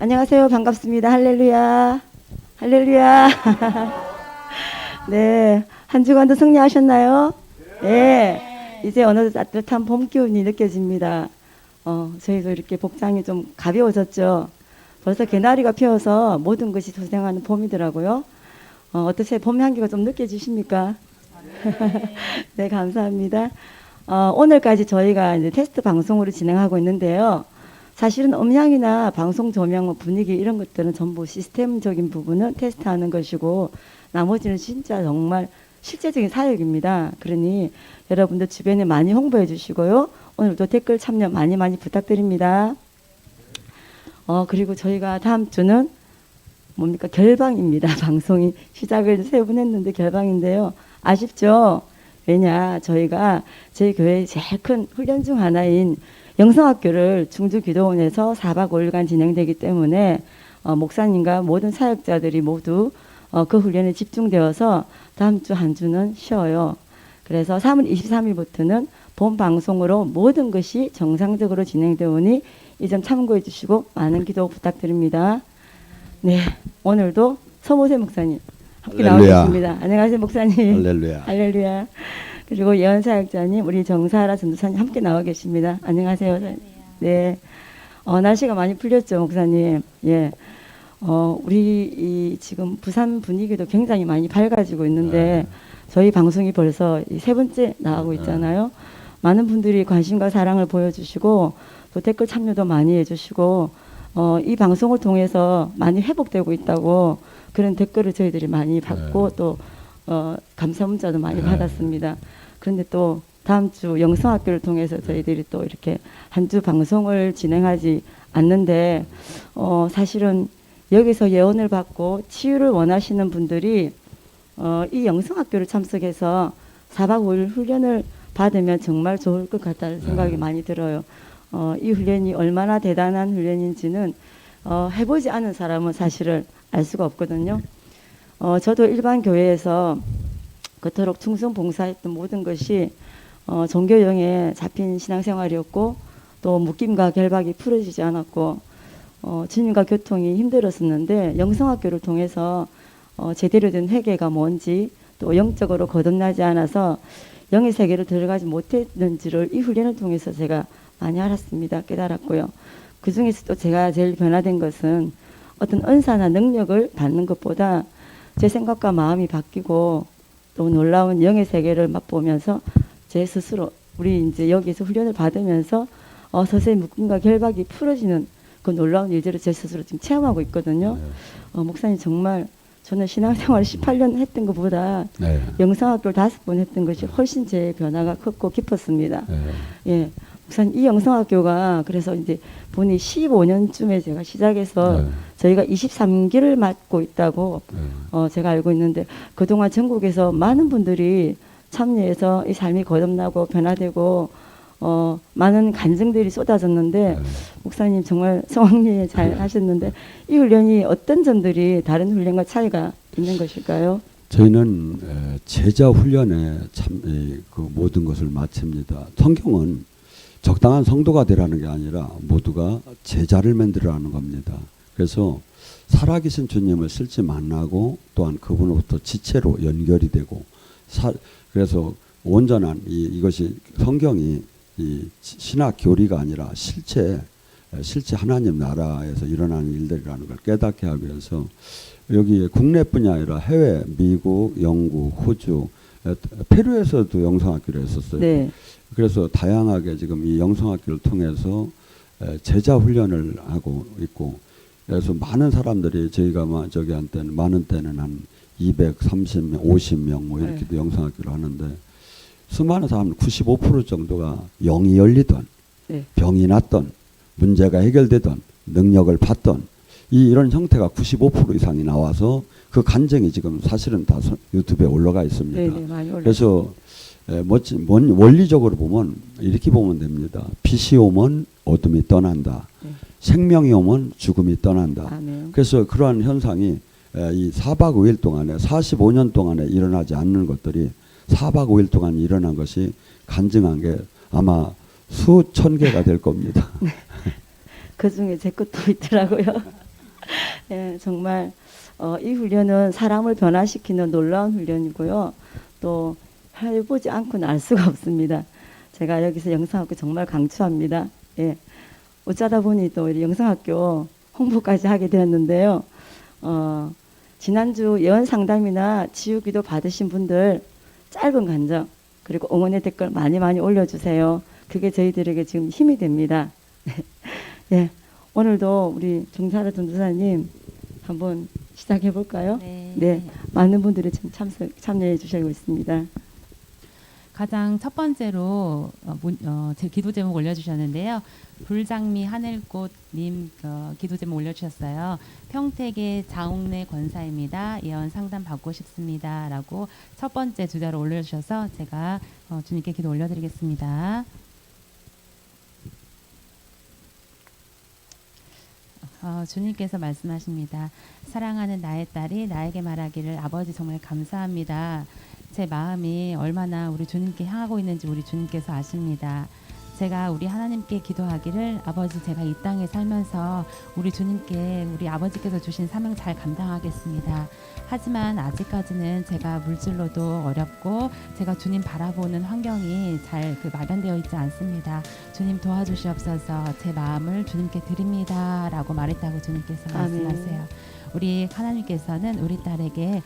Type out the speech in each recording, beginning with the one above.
안녕하세요. 반갑습니다. 할렐루야. 할렐루야. 네. 한 주간도 승리하셨나요? 네. 이제 어느덧 따뜻한 봄 기운이 느껴집니다. 저희도 이렇게 복장이 좀 가벼워졌죠. 벌써 개나리가 피어서 모든 것이 소생하는 봄이더라고요. 어떠세요? 봄 향기가 좀 느껴지십니까? 네, 감사합니다. 오늘까지 저희가 이제 테스트 방송으로 진행하고 있는데요. 사실은 음향이나 방송 조명, 분위기 이런 것들은 전부 시스템적인 부분은 테스트하는 것이고 나머지는 진짜 정말 실제적인 사역입니다. 그러니 여러분들 주변에 많이 홍보해 주시고요. 오늘도 댓글 참여 많이 부탁드립니다. 그리고 저희가 다음 주는 뭡니까? 결방입니다. 방송이 시작을 3번 했는데 결방인데요. 아쉽죠? 왜냐? 저희가 저희 교회의 제일 큰 훈련 중 하나인 영성학교를 충주기도원에서 4박 5일간 진행되기 때문에 목사님과 모든 사역자들이 모두 그 훈련에 집중되어서 다음 주 한 주는 쉬어요. 그래서 3월 23일부터는 본 방송으로 모든 것이 정상적으로 진행되오니 이 점 참고해 주시고 많은 기도 부탁드립니다. 네, 오늘도 서모세 목사님 함께 나오셨습니다. 안녕하세요, 목사님. 할렐루야. 할렐루야. 그리고 예언사역자님, 우리 정사라 전도사님 함께 나와 계십니다. 안녕하세요. 네. 날씨가 많이 풀렸죠, 목사님. 예. 우리 지금 부산 분위기도 굉장히 많이 밝아지고 있는데 저희 방송이 벌써 3번째 나가고 있잖아요. 많은 분들이 관심과 사랑을 보여주시고 또 댓글 참여도 많이 해주시고 이 방송을 통해서 많이 회복되고 있다고 그런 댓글을 저희들이 많이 받고 또 감사 문자도 많이 받았습니다. 그런데 또 다음 주 영성학교를 통해서 저희들이 또 이렇게 한 주 방송을 진행하지 않는데 사실은 여기서 예언을 받고 치유를 원하시는 분들이 이 영성학교를 참석해서 4박 5일 훈련을 받으면 정말 좋을 것 같다는 생각이 많이 들어요. 이 훈련이 얼마나 대단한 훈련인지는 해보지 않은 사람은 사실을 알 수가 없거든요. 저도 일반 교회에서 그토록 충성 봉사했던 모든 것이 종교형에 잡힌 신앙생활이었고 또 묶임과 결박이 풀어지지 않았고 주님과 교통이 힘들었었는데 영성학교를 통해서 제대로 된 회개가 뭔지 또 영적으로 거듭나지 않아서 영의 세계로 들어가지 못했는지를 이 훈련을 통해서 제가 많이 알았습니다. 깨달았고요. 그 중에서 또 제가 제일 변화된 것은 어떤 은사나 능력을 받는 것보다 제 생각과 마음이 바뀌고 또 놀라운 영의 세계를 맛보면서 제 스스로 우리 이제 여기서 훈련을 받으면서 서서히 묶임과 결박이 풀어지는 그 놀라운 일들을 제 스스로 지금 체험하고 있거든요. 목사님 정말 저는 신앙생활 18년 했던 것보다 영성학교를 5번 했던 것이 훨씬 제 변화가 컸고 깊었습니다. 예, 목사님 이 영성학교가 그래서 이제 보니 15년쯤에 제가 시작해서 저희가 23기를 맡고 있다고 제가 알고 있는데 그동안 전국에서 많은 분들이 참여해서 이 삶이 거듭나고 변화되고 많은 간증들이 쏟아졌는데 목사님 정말 성황리에 잘 하셨는데 이 훈련이 어떤 점들이 다른 훈련과 차이가 있는 것일까요? 저희는 제자 훈련에 참 그 모든 것을 마칩니다. 성경은 적당한 성도가 되라는 게 아니라 모두가 제자를 만들어라는 겁니다. 그래서 살아계신 주님을 실제 만나고 또한 그분으로부터 지체로 연결이 되고 그래서 온전한 이것이 성경이 이 신학 교리가 아니라 실제 하나님 나라에서 일어나는 일들이라는 걸 깨닫게 하기 위해서 여기 국내뿐이 아니라 해외 미국, 영국, 호주, 페루에서도 영성학교를 했었어요. 네. 그래서 다양하게 지금 이 영성학교를 통해서 제자 훈련을 하고 있고 그래서 많은 사람들이 저희가 저기한테는 많은 때는 한 230명, 50명 뭐 이렇게 영성학교를 하는데 수많은 사람 95% 정도가 영이 열리던 병이 났던 문제가 해결되던 능력을 받던 이런 형태가 95% 이상이 나와서 그 간증이 지금 사실은 다 유튜브에 올라가 있습니다. 그래서 원리적으로 보면 이렇게 보면 됩니다. 빛이 오면 어둠이 떠난다. 생명이 오면 죽음이 떠난다. 그래서 그러한 현상이 이 4박 5일 동안에 45년 동안에 일어나지 않는 것들이 4박 5일 동안 일어난 것이 간증한 게 아마 수천 개가 될 겁니다. 그 중에 제 것도 있더라고요. 예, 정말 이 훈련은 사람을 변화시키는 놀라운 훈련이고요. 또 해보지 않고는 알 수가 없습니다. 제가 여기서 영상학교 정말 강추합니다. 예, 어쩌다 보니 또 우리 영상학교 홍보까지 하게 되었는데요. 지난주 예언 상담이나 치유기도 받으신 분들 짧은 간증 그리고 응원의 댓글 많이 많이 올려주세요. 그게 저희들에게 지금 힘이 됩니다. 예, 오늘도 우리 정사라 전도사님 한번 시작해 볼까요? 네. 많은 분들이 지금 참여해 주시고 있습니다. 가장 첫 번째로 제 기도 제목 올려주셨는데요. 불장미 하늘꽃님 기도 제목 올려주셨어요. 평택의 자옥내 권사입니다. 예언 상담 받고 싶습니다라고 첫 번째 주자로 올려주셔서 제가 주님께 기도 올려드리겠습니다. 주님께서 말씀하십니다. 사랑하는 나의 딸이 나에게 말하기를 아버지 정말 감사합니다. 제 마음이 얼마나 우리 주님께 향하고 있는지 우리 주님께서 아십니다. 제가 우리 하나님께 기도하기를 아버지 제가 이 땅에 살면서 우리 주님께 우리 아버지께서 주신 사명 잘 감당하겠습니다. 하지만 아직까지는 제가 물질로도 어렵고 제가 주님 바라보는 환경이 잘 마련되어 있지 않습니다. 주님 도와주시옵소서 제 마음을 주님께 드립니다 라고 말했다고 주님께서 말씀하세요. 우리 하나님께서는 우리 딸에게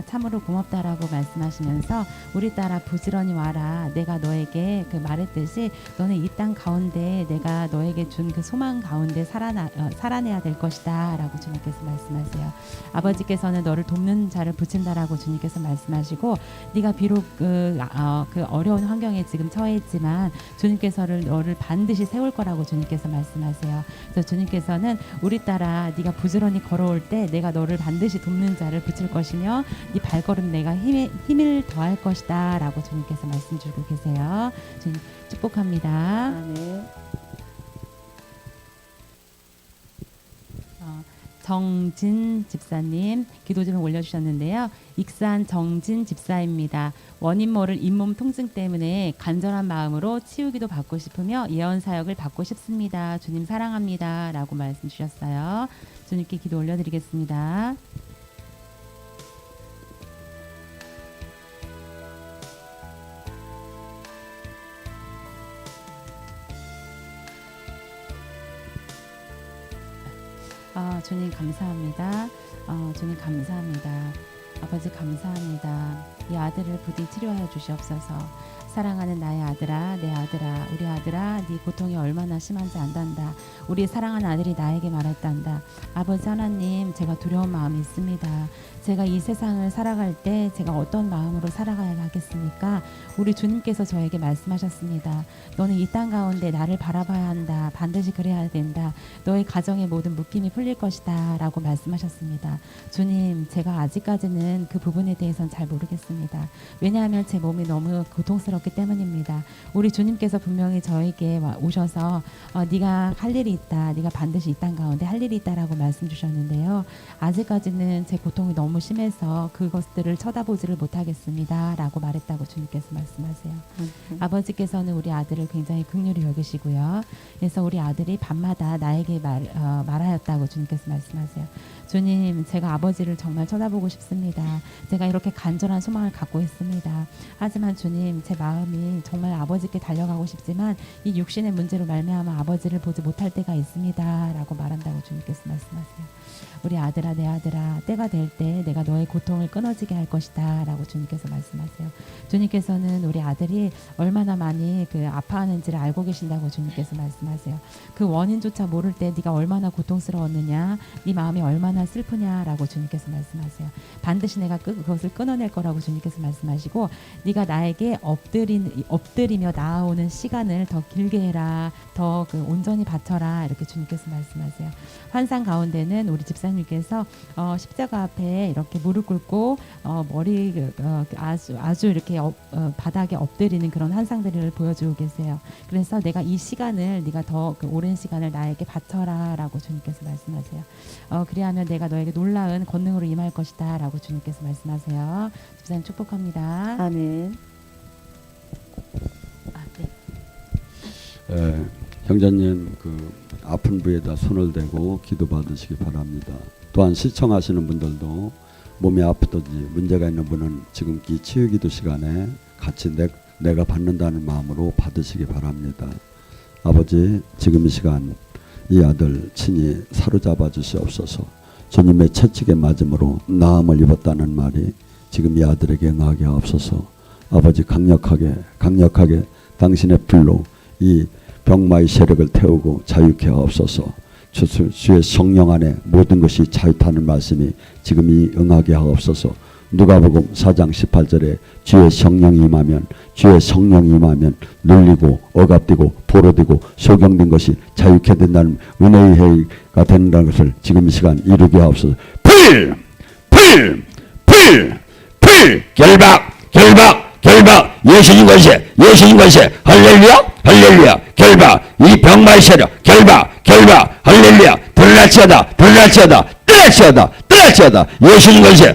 참으로 고맙다라고 말씀하시면서 우리 딸아 부지런히 와라. 내가 너에게 말했듯이 너는 이 땅 가운데 내가 너에게 준 그 소망 가운데 살아내야 될 것이다 라고 주님께서 말씀하세요. 아버지께서는 너를 돕는 자를 붙인다라고 주님께서 말씀하시고 네가 비록 그 어려운 환경에 지금 처해 있지만 주님께서는 너를 반드시 세울 거라고 주님께서 말씀하세요. 그래서 주님께서는 우리 딸아 네가 부지런히 걸어올 때 내가 너를 반드시 돕는 자를 붙일 것이며 네 발걸음 내가 힘을 더할 것이다 라고 주님께서 말씀 주고 계세요. 주님 축복합니다. 네. 정진 집사님 기도 제목 올려주셨는데요. 익산 정진 집사입니다. 원인 모를 잇몸 통증 때문에 간절한 마음으로 치유기도 받고 싶으며 예언 사역을 받고 싶습니다. 주님 사랑합니다 라고 말씀 주셨어요. 주님께 기도 올려드리겠습니다. 주님 감사합니다. 주님 감사합니다. 아버지 감사합니다. 이 아들을 부디 치료하여 주시옵소서. 사랑하는 나의 아들아, 내 아들아, 우리 아들아, 네 고통이 얼마나 심한지 안단다. 우리 사랑하는 아들이 나에게 말했단다. 아버지 하나님, 제가 두려운 마음이 있습니다. 제가 이 세상을 살아갈 때 제가 어떤 마음으로 살아가야 하겠습니까? 우리 주님께서 저에게 말씀하셨습니다. 너는 이 땅 가운데 나를 바라봐야 한다. 반드시 그래야 된다. 너의 가정의 모든 묶임이 풀릴 것이다 라고 말씀하셨습니다. 주님, 제가 아직까지는 그 부분에 대해서는 잘 모르겠습니다. 왜냐하면 제 몸이 너무 고통스럽기 때문입니다. 우리 주님께서 분명히 저에게 오셔서 네가 할 일이 있다. 네가 반드시 이 땅 가운데 할 일이 있다라고 말씀 주셨는데요. 아직까지는 제 고통이 너무 심해서 그것들을 쳐다보지를 못하겠습니다 라고 말했다고 주님께서 말씀하세요. 아버지께서는 우리 아들을 굉장히 긍휼히 여기시고요. 그래서 우리 아들이 밤마다 나에게 말하였다고 주님께서 말씀하세요. 주님, 제가 아버지를 정말 쳐다보고 싶습니다. 제가 이렇게 간절한 소망을 갖고 있습니다. 하지만 주님, 제 마음이 정말 아버지께 달려가고 싶지만 이 육신의 문제로 말미암아 아버지를 보지 못할 때가 있습니다 라고 말한다고 주님께서 말씀하세요. 우리 아들아, 내 아들아, 때가 될 때 내가 너의 고통을 끊어지게 할 것이다 라고 주님께서 말씀하세요. 주님께서는 우리 아들이 얼마나 많이 아파하는지를 알고 계신다고 주님께서 말씀하세요. 그 원인조차 모를 때 네가 얼마나 고통스러웠느냐, 네 마음이 얼마나 슬프냐라고 주님께서 말씀하세요. 반드시 내가 그것을 끊어낼 거라고 주님께서 말씀하시고 네가 나에게 엎드리며 나아오는 시간을 더 길게 해라, 더 온전히 바쳐라 이렇게 주님께서 말씀하세요. 환상 가운데는 우리 집사님께서 십자가 앞에 이렇게 무릎 꿇고 머리 아주 이렇게 바닥에 엎드리는 그런 환상들을 보여주고 계세요. 그래서 내가 이 시간을 네가 더 오랜 시간을 나에게 바쳐라라고 주님께서 말씀하세요. 그리하면 내가 너에게 놀라운 권능으로 임할 것이다라고 주님께서 말씀하세요. 집사님 축복합니다. 아멘. 네. 형제님 아픈 부에다 손을 대고 기도받으시기 바랍니다. 또한 시청하시는 분들도 몸이 아프든지 문제가 있는 분은 지금 이 치유기도 시간에 같이 내가 받는다는 마음으로 받으시기 바랍니다. 아버지, 지금 이 시간 이 아들 친히 사로잡아 주시옵소서. 주님의 채찍에 맞음으로 나음을 입었다는 말이 지금 이 아들에게 응하게 하옵소서. 아버지, 강력하게 당신의 불로 이 병마의 세력을 태우고 자유케 하옵소서. 주의 성령 안에 모든 것이 자유타는 말씀이 지금 이 응하게 하옵소서. 누가복음 4장 18절에 주의 성령이 임하면 눌리고 억압되고 포로되고 소경된 것이 자유케 된다는 은혜의 회의가 된다는 것을 지금 이 시간 이루게 하옵소서. 결박 예수님 권세 할렐루야 결박 이 병마의 세력 결박 할렐루야 드러날지어다 예수님 권세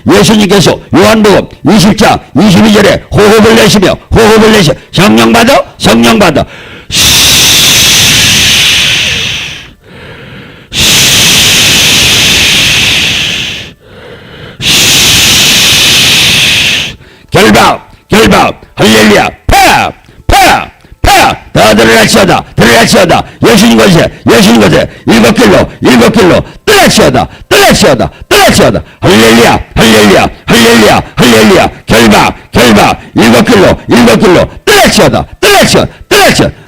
예수님께서 요한복음 20장 22절에 호흡을 내시며 성령 받아 결박 할렐루야 다 드러날지어다 예수님 권세 일곱 길로 떠날지어다 할렐루야 결박 일곱 길로 떠날지어다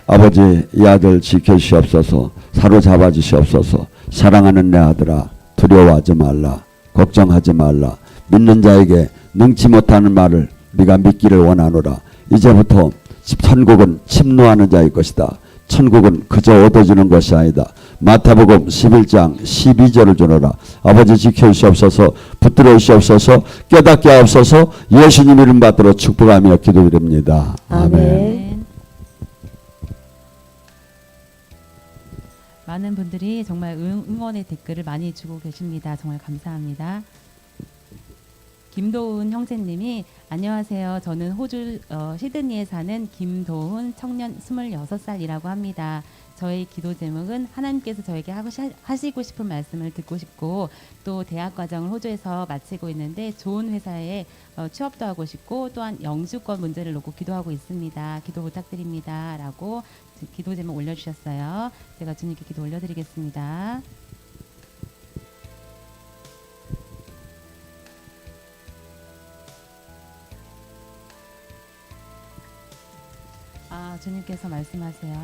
아버지, 이 아들 지켜주시옵소서. 사로잡아 주시옵소서. 사랑하는 내 아들아, 두려워하지 말라, 걱정하지 말라. 믿는 자에게 능치 못하는 말을 네가 믿기를 원하노라. 이제부터 천국은 침노하는 자의 것이다. 천국은 그저 얻어지는 것이 아니다. 마태복음 11장 12절을 주노라. 아버지, 지켜주시옵소서. 붙들어 주시옵소서. 깨닫게 하옵소서. 예수님 이름 받들어 축복하며 기도드립니다. 아멘. 많은 분들이 정말 응원의 댓글을 많이 주고 계십니다. 정말 감사합니다. 김도훈 형제님이 안녕하세요. 저는 호주 시드니에 사는 김도훈 청년 26살이라고 합니다. 저의 기도 제목은 하나님께서 저에게 하시고 싶은 말씀을 듣고 싶고, 또 대학 과정을 호주에서 마치고 있는데 좋은 회사에 취업도 하고 싶고, 또한 영주권 문제를 놓고 기도하고 있습니다. 기도 부탁드립니다. 라고 기도 제목 올려주셨어요. 제가 주님께 기도 올려드리겠습니다. 주님께서 말씀하세요.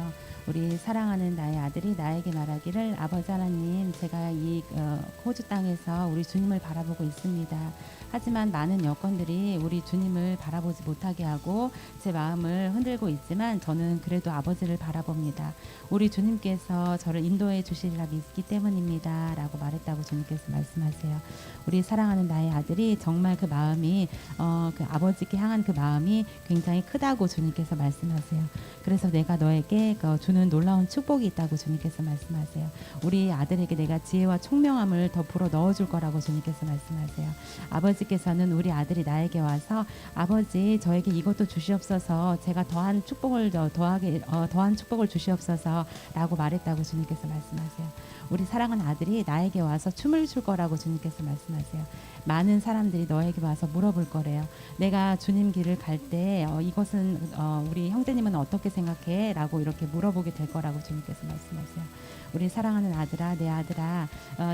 우리 사랑하는 나의 아들이 나에게 말하기를, 아버지 하나님, 제가 이 호주 땅에서 우리 주님을 바라보고 있습니다. 하지만 많은 여건들이 우리 주님을 바라보지 못하게 하고 제 마음을 흔들고 있지만 저는 그래도 아버지를 바라봅니다. 우리 주님께서 저를 인도해 주시리라 믿기 때문입니다. 라고 말했다고 주님께서 말씀하세요. 우리 사랑하는 나의 아들이 정말 그 마음이 그 아버지께 향한 그 마음이 굉장히 크다고 주님께서 말씀하세요. 그래서 내가 너에게 주는 놀라운 축복이 있다고 주님께서 말씀하세요. 우리 아들에게 내가 지혜와 총명함을 더 불어 넣어줄 거라고 주님께서 말씀하세요. 아버지께서는 우리 아들이 나에게 와서, 아버지, 저에게 이것도 주시옵소서, 제가 더한 축복을 더한 축복을 주시옵소서 라고 말했다고 주님께서 말씀하세요. 우리 사랑하는 아들이 나에게 와서 춤을 출 거라고 주님께서 말씀하세요. 많은 사람들이 너에게 와서 물어볼 거래요. 내가 주님 길을 갈 때 이것은 우리 형제님은 어떻게 생각해? 라고 이렇게 물어보게 될 거라고 주님께서 말씀하세요. 우리 사랑하는 아들아, 내 아들아,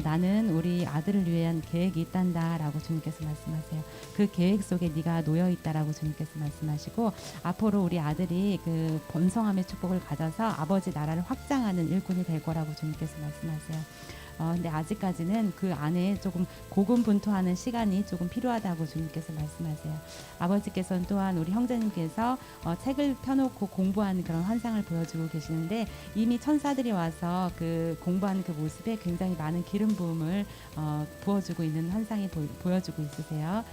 나는 우리 아들을 위한 계획이 있단다 라고 주님께서 말씀하세요. 그 계획 속에 네가 놓여 있다라고 주님께서 말씀하시고, 앞으로 우리 아들이 그 번성함의 축복을 가져서 아버지 나라를 확장하는 일꾼이 될 거라고 주님께서 말씀하세요. 근데 아직까지는 그 안에 조금 고군분투하는 시간이 조금 필요하다고 주님께서 말씀하세요. 아버지께서는 또한 우리 형제님께서 책을 펴놓고 공부하는 그런 환상을 보여주고 계시는데, 이미 천사들이 와서 그 공부하는 그 모습에 굉장히 많은 기름 부음을 부어주고 있는 환상이 보여주고 있으세요.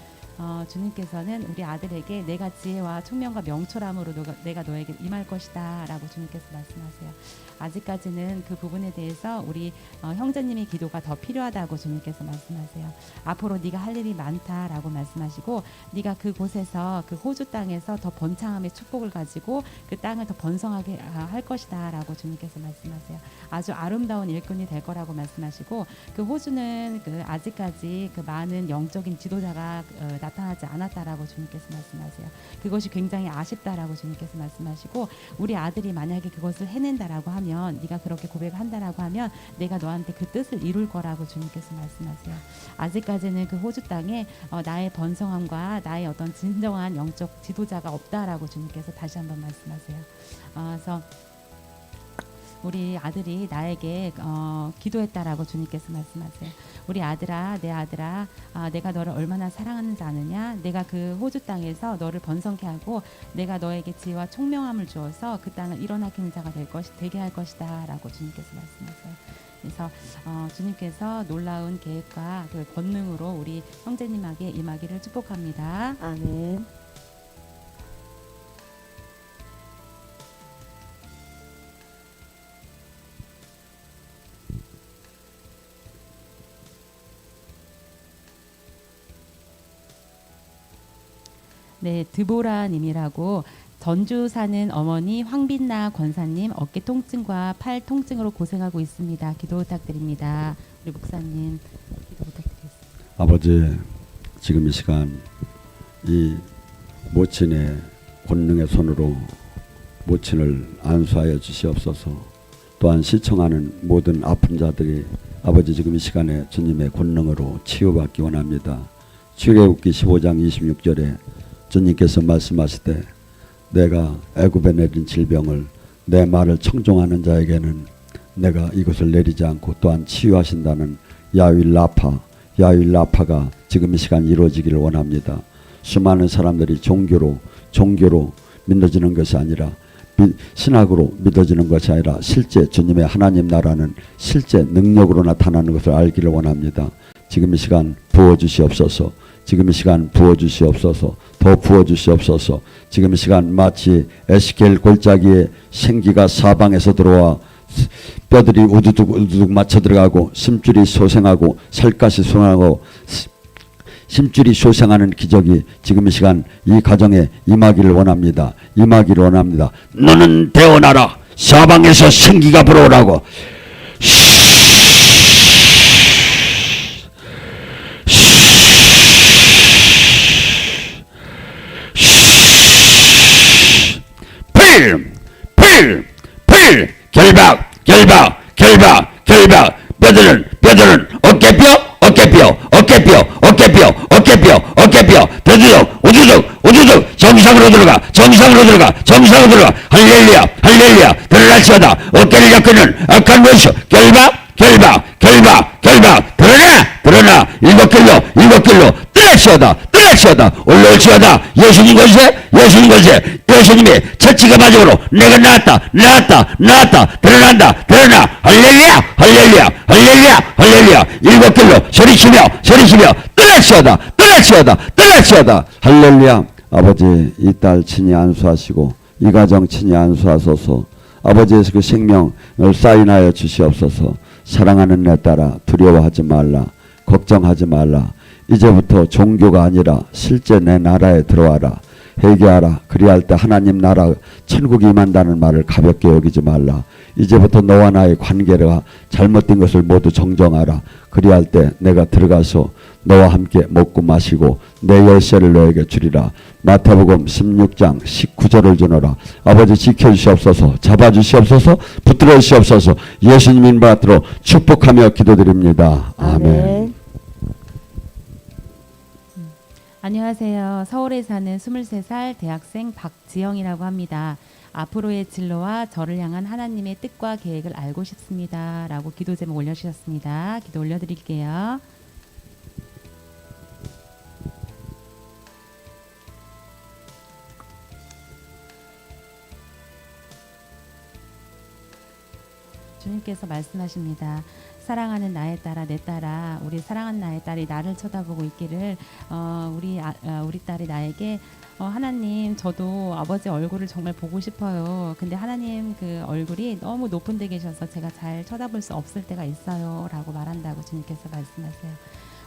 주님께서는 우리 아들에게 내가 지혜와 총명과 명철함으로 내가 너에게 임할 것이다 라고 주님께서 말씀하세요. 아직까지는 그 부분에 대해서 우리 형제님의 기도가 더 필요하다고 주님께서 말씀하세요. 앞으로 네가 할 일이 많다라고 말씀하시고 네가 그곳에서 그 호주 땅에서 더 번창함의 축복을 가지고 그 땅을 더 번성하게 할 것이다 라고 주님께서 말씀하세요. 아주 아름다운 일꾼이 될 거라고 말씀하시고 그 호주는 그 아직까지 그 많은 영적인 지도자가 나타나지 않았다라고 주님께서 말씀하세요. 그것이 굉장히 아쉽다라고 주님께서 말씀하시고 우리 아들이 만약에 그것을 해낸다라고 하면 네가 그렇게 고백한다라고 하면 내가 너한테 그 뜻을 이룰 거라고 주님께서 말씀하세요. 아직까지는 그 호주 땅에 나의 번성함과 나의 어떤 진정한 영적 지도자가 없다라고 주님께서 다시 한번 말씀하세요. 그래서 우리 아들이 나에게 기도했다라고 주님께서 말씀하세요. 우리 아들아, 내 아들아, 내가 너를 얼마나 사랑하는지 아느냐? 내가 그 호주 땅에서 너를 번성케 하고 내가 너에게 지혜와 총명함을 주어서 그 땅을 일어나게 자가 되게 할 것이다라고 주님께서 말씀하세요. 그래서 주님께서 놀라운 계획과 그 권능으로 우리 형제님에게 임하기를 축복합니다. 아멘. 네, 드보라님이라고 전주 사는 어머니 황빛나 권사님 어깨 통증과 팔 통증으로 고생하고 있습니다. 기도 부탁드립니다. 우리 목사님 기도 부탁드리겠습니다. 아버지, 지금 이 시간 이 모친의 권능의 손으로 모친을 안수하여 주시옵소서. 또한 시청하는 모든 아픈 자들이 아버지 지금 이 시간에 주님의 권능으로 치유받기 원합니다. 출애굽기 15장 26절에 주님께서 말씀하시되 내가 애굽에 내린 질병을 내 말을 청종하는 자에게는 내가 이것을 내리지 않고 또한 치유하신다는 야윌라파가 지금 이 시간 이루어지기를 원합니다. 수많은 사람들이 종교로 믿어지는 것이 아니라 신학으로 믿어지는 것이 아니라 실제 주님의 하나님 나라는 실제 능력으로 나타나는 것을 알기를 원합니다. 지금 이 시간 부어주시옵소서. 지금 이 시간 부어주시옵소서. 더 부어주시옵소서. 지금 이 시간 마치 에스겔 골짜기에 생기가 사방에서 들어와 뼈들이 우두둑 맞춰 들어가고 심줄이 솟생하고 살갗이 솟아나고 심줄이 솟생하는 기적이 지금 이 시간 이 가정에 임하기를 원합니다. 임하기를 원합니다. 너는 대언하라. 사방에서 생기가 불어오라고. 결박 뼈들은 어깨뼈 우두둑 정상으로 들어가 할렐루야 드러날지어다. 어깨를 잡고는 악한 원수 결박 드러나 일곱 길로 뜨락시어다 올라올지어다. 예수님 예수님이 처치가 마지막으로 내가 나았다 드러나 할렐루야 일곱 길로 소리치며 뜨락시어다 할렐루야. 아버지 이 딸 친히 안수하시고 이 가정 친히 안수하소서. 아버지의 그 생명을 사인하여 주시옵소서. 사랑하는 내 딸아 두려워하지 말라. 걱정하지 말라. 이제부터 종교가 아니라 실제 내 나라에 들어와라. 회개하라. 그리할 때 하나님 나라 천국이 임한다는 말을 가볍게 여기지 말라. 이제부터 너와 나의 관계가 잘못된 것을 모두 정정하라. 그리할 때 내가 들어가서 너와 함께 먹고 마시고 내 열쇠를 너에게 주리라. 마태복음 16장 19절을 주노라. 아버지 지켜주시옵소서. 잡아주시옵소서. 붙들어 주시옵소서. 예수님 이름 받들어 축복하며 기도드립니다. 아멘. 안녕하세요. 서울에 사는 23살 대학생 박지영이라고 합니다. 앞으로의 진로와 저를 향한 하나님의 뜻과 계획을 알고 싶습니다. 라고 기도 제목 올려주셨습니다. 기도 올려드릴게요. 주님께서 말씀하십니다. 사랑하는 나의 딸아, 내 딸아, 우리 사랑하는 나의 딸이 나를 쳐다보고 있기를 우리 딸이 나에게 하나님, 저도 아버지 얼굴을 정말 보고 싶어요. 근데 하나님 그 얼굴이 너무 높은 데 계셔서 제가 잘 쳐다볼 수 없을 때가 있어요. 라고 말한다고 주님께서 말씀하세요.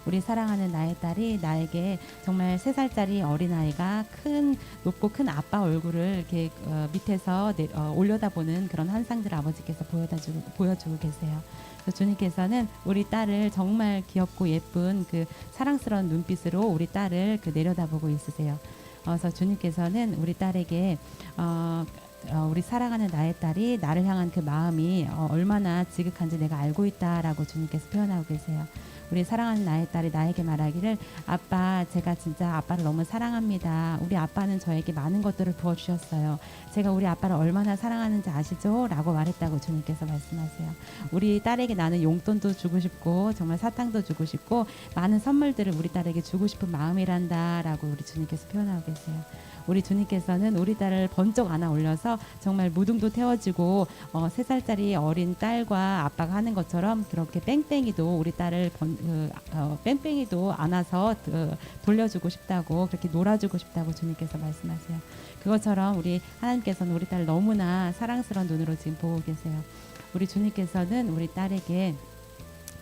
우리 사랑하는 나의 딸이 나에게 정말 3살짜리 어린아이가 높고 큰 아빠 얼굴을 이렇게 밑에서 올려다보는 그런 환상들을 아버지께서 보여주고 계세요. 그래서 주님께서는 우리 딸을 정말 귀엽고 예쁜 그 사랑스러운 눈빛으로 우리 딸을 내려다보고 있으세요. 그래서 주님께서는 우리 딸에게 우리 사랑하는 나의 딸이 나를 향한 그 마음이 얼마나 지극한지 내가 알고 있다라고 주님께서 표현하고 계세요. 우리 사랑하는 나의 딸이 나에게 말하기를 아빠, 제가 진짜 아빠를 너무 사랑합니다. 우리 아빠는 저에게 많은 것들을 부어주셨어요. 제가 우리 아빠를 얼마나 사랑하는지 아시죠? 라고 말했다고 주님께서 말씀하세요. 우리 딸에게 나는 용돈도 주고 싶고 정말 사탕도 주고 싶고 많은 선물들을 우리 딸에게 주고 싶은 마음이란다 라고 우리 주님께서 표현하고 계세요. 우리 주님께서는 우리 딸을 번쩍 안아 올려서 정말 무등도 태워지고 3살짜리 어린 딸과 아빠가 하는 것처럼 그렇게 뺑뺑이도 우리 딸을 뺑뺑이도 안아서 돌려주고 싶다고, 그렇게 놀아주고 싶다고 주님께서 말씀하세요. 그것처럼 우리 하나님께서는 우리 딸을 너무나 사랑스러운 눈으로 지금 보고 계세요. 우리 주님께서는 우리 딸에게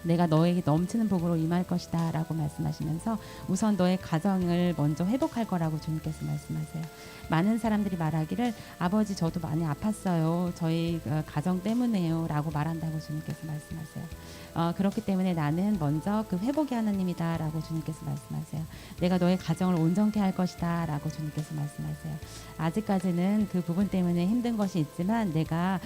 내가 너에게 넘치는 복으로 임할 것이다 라고 말씀하시면서 우선 너의 가정을 먼저 회복할 거라고 주님께서 말씀하세요. 많은 사람들이 말하기를 아버지, 저도 많이 아팠어요. 저희 가정 때문에요 라고 말한다고 주님께서 말씀하세요. 그렇기 때문에 나는 먼저 그 회복의 하나님이다 라고 주님께서 말씀하세요. 내가 너의 가정을 온전케 할 것이다 라고 주님께서 말씀하세요. 아직까지는 그 부분 때문에 힘든 것이 있지만 네가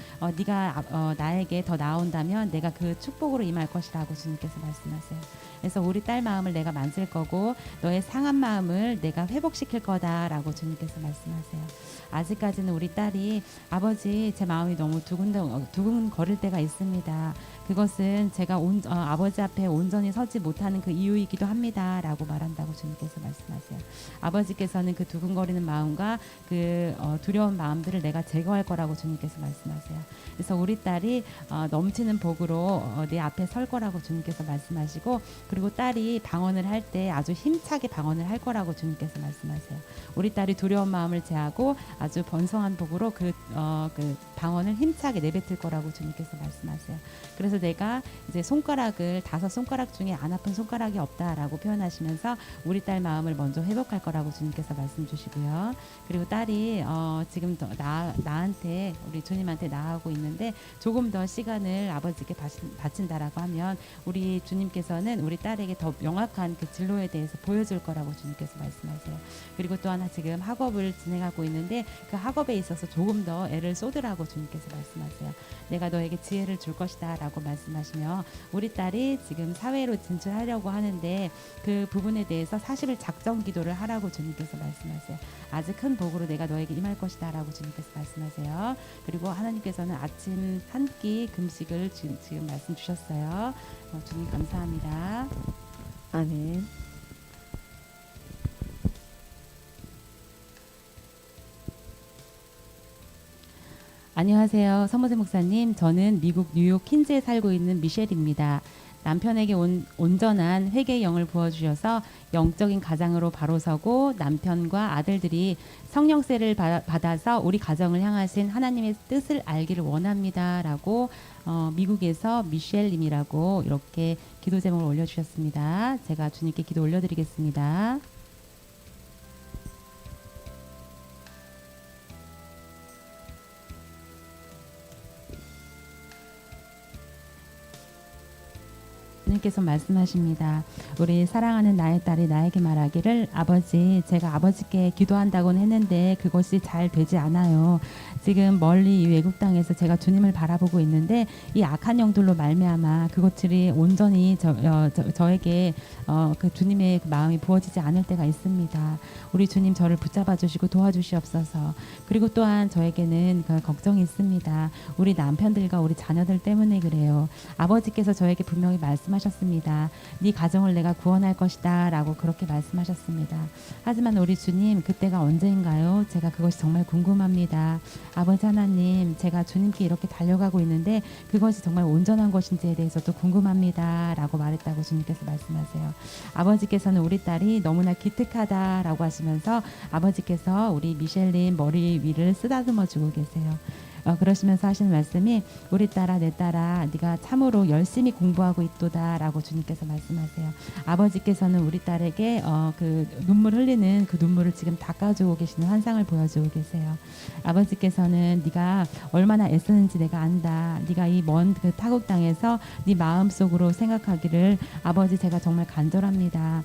나에게 더 나온다면 내가 그 축복으로 임할 것이라고 주님께서 말씀하세요. 그래서 우리 딸 마음을 내가 만질 거고 너의 상한 마음을 내가 회복시킬 거다라고 주님께서 말씀하세요. 아직까지는 우리 딸이 아버지, 제 마음이 너무 두근거릴 때가 있습니다. 그것은 제가 아버지 앞에 온전히 서지 못하는 그 이유이기도 합니다 라고 말한다고 주님께서 말씀하세요. 아버지께서는 그 두근거리는 마음과 그 두려운 마음들을 내가 제거할 거라고 주님께서 말씀하세요. 그래서 우리 딸이 넘치는 복으로 내 앞에 설 거라고 주님께서 말씀하시고, 그리고 딸이 방언을 할 때 아주 힘차게 방언을 할 거라고 주님께서 말씀하세요. 우리 딸이 두려운 마음을 제하고 아주 번성한 복으로 그 방언을 힘차게 내뱉을 거라고 주님께서 말씀하세요. 그래서 내가 이제 5 손가락 중에 안 아픈 손가락이 없다라고 표현하시면서 우리 딸 마음을 먼저 회복할 거라고 주님께서 말씀 주시고요. 그리고 딸이 지금 더 나한테, 우리 주님한테 나아가고 있는데 조금 더 시간을 아버지께 바친다라고 하면 우리 주님께서는 우리 딸에게 더 명확한 그 진로에 대해서 보여줄 거라고 주님께서 말씀하세요. 그리고 또 하나 지금 학업을 진행하고 있는데 그 학업에 있어서 조금 더 애를 쏟으라고 주님께서 말씀하세요. 내가 너에게 지혜를 줄 것이다 라고 말씀하시며, 우리 딸이 지금 사회로 진출하려고 하는데 그 부분에 대해서 40일 작정 기도를 하라고 주님께서 말씀하세요. 아주 큰 복으로 내가 너에게 임할 것이다 라고 주님께서 말씀하세요. 그리고 하나님께서는 아침 한 끼 금식을 지금 말씀 주셨어요. 주님 감사합니다. 아멘. 안녕하세요. 서모세 목사님. 저는 미국 뉴욕 퀸즈에 살고 있는 미셸입니다. 남편에게 온전한 회개의 영을 부어주셔서 영적인 가장으로 바로 서고 남편과 아들들이 성령세를 받아서 우리 가정을 향하신 하나님의 뜻을 알기를 원합니다 라고 미국에서 미셸님이라고 이렇게 기도 제목을 올려주셨습니다. 제가 주님께 기도 올려드리겠습니다. 주님께서 말씀하십니다. 우리 사랑하는 나의 딸이 나에게 말하기를 아버지, 제가 아버지께 기도한다고는 했는데 그것이 잘 되지 않아요. 지금 멀리 이 외국 땅에서 제가 주님을 바라보고 있는데 이 악한 영들로 말미암아 그것들이 온전히 저에게 그 주님의 그 마음이 부어지지 않을 때가 있습니다. 우리 주님 저를 붙잡아 주시고 도와주시옵소서. 그리고 또한 저에게는 그 걱정이 있습니다. 우리 남편들과 우리 자녀들 때문에 그래요. 아버지께서 저에게 분명히 말씀하셨습니다. 네 가정을 내가 구원할 것이다 라고 그렇게 말씀하셨습니다. 하지만 우리 주님, 그때가 언제인가요? 제가 그것이 정말 궁금합니다. 아버지 하나님, 제가 주님께 이렇게 달려가고 있는데 그것이 정말 온전한 것인지에 대해서도 궁금합니다 라고 말했다고 주님께서 말씀하세요. 아버지께서는 우리 딸이 너무나 기특하다라고 하시면서 아버지께서 우리 미셸님 머리 위를 쓰다듬어 주고 계세요. 그러시면서 하시는 말씀이 우리 딸아 내 딸아 네가 참으로 열심히 공부하고 있도다라고 주님께서 말씀하세요. 아버지께서는 우리 딸에게 그 눈물 흘리는 그 눈물을 지금 닦아주고 계시는 환상을 보여주고 계세요. 아버지께서는 네가 얼마나 애쓰는지 내가 안다. 네가 이 먼 그 타국 땅에서 네 마음속으로 생각하기를 아버지 제가 정말 간절합니다.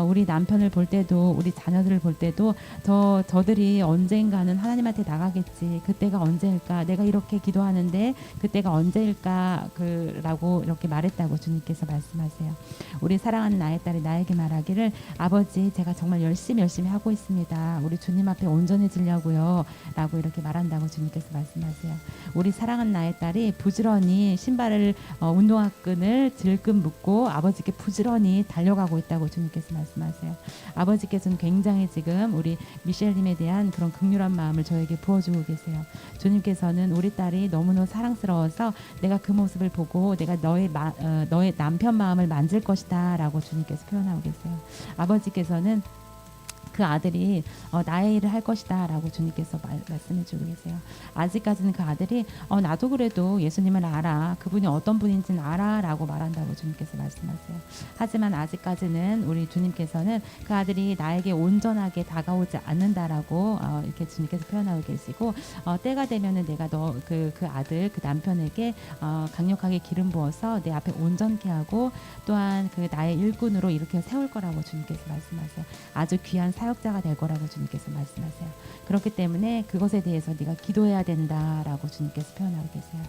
우리 남편을 볼 때도 우리 자녀들을 볼 때도 저들이 언젠가는 하나님한테 나가겠지. 그때가 언제일까? 내가 이렇게 기도하는데 그때가 언제일까? 라고 이렇게 말했다고 주님께서 말씀하세요. 우리 사랑하는 나의 딸이 나에게 말하기를 아버지 제가 정말 열심히 하고 있습니다. 우리 주님 앞에 온전해지려고요 라고 이렇게 말한다고 주님께서 말씀하세요. 우리 사랑하는 나의 딸이 부지런히 신발을 운동화끈을 질끈 묶고 아버지께 부지런히 달려가고 있다고 주님께서 말씀하세요. 아버지께서는 굉장히 지금 우리 미셸님에 대한 그런 긍휼한 마음을 저에게 부어주고 계세요. 주님께서는 우리 딸이 너무너무 사랑스러워서 내가 그 모습을 보고 내가 너의 남편 마음을 만질 것이다 라고 주님께서 표현하고 계세요. 아버지께서는 그 아들이 나의 일을 할 것이다 라고 주님께서 말씀해 주고 계세요. 아직까지는 그 아들이 나도 그래도 예수님을 알아. 그분이 어떤 분인지는 알아 라고 말한다고 주님께서 말씀하세요. 하지만 아직까지는 우리 주님께서는 그 아들이 나에게 온전하게 다가오지 않는다라고 이렇게 주님께서 표현하고 계시고 때가 되면은 내가 그 아들 그 남편에게 강력하게 기름 부어서 내 앞에 온전케 하고 또한 그 나의 일꾼으로 이렇게 세울 거라고 주님께서 말씀하세요. 아주 귀한 사역자가 될 거라고 주님께서 말씀하세요. 그렇기 때문에 그것에 대해서 네가 기도해야 된다라고 주님께서 표현하고 계세요.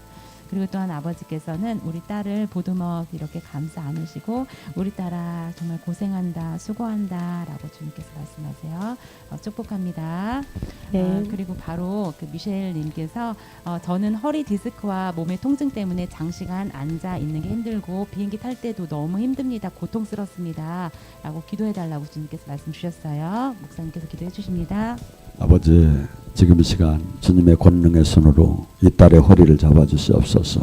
그리고 또한 아버지께서는 우리 딸을 보듬어 이렇게 감싸 안으시고 우리 딸아 정말 고생한다 수고한다 라고 주님께서 말씀하세요. 축복합니다. 네. 그리고 바로 그 미셸님께서 저는 허리 디스크와 몸의 통증 때문에 장시간 앉아 있는 게 힘들고 비행기 탈 때도 너무 힘듭니다. 고통스럽습니다 라고 기도해 달라고 주님께서 말씀 주셨어요. 목사님께서 기도해 주십니다. 아버지, 지금 이 시간 주님의 권능의 손으로 이 딸의 허리를 잡아주시옵소서.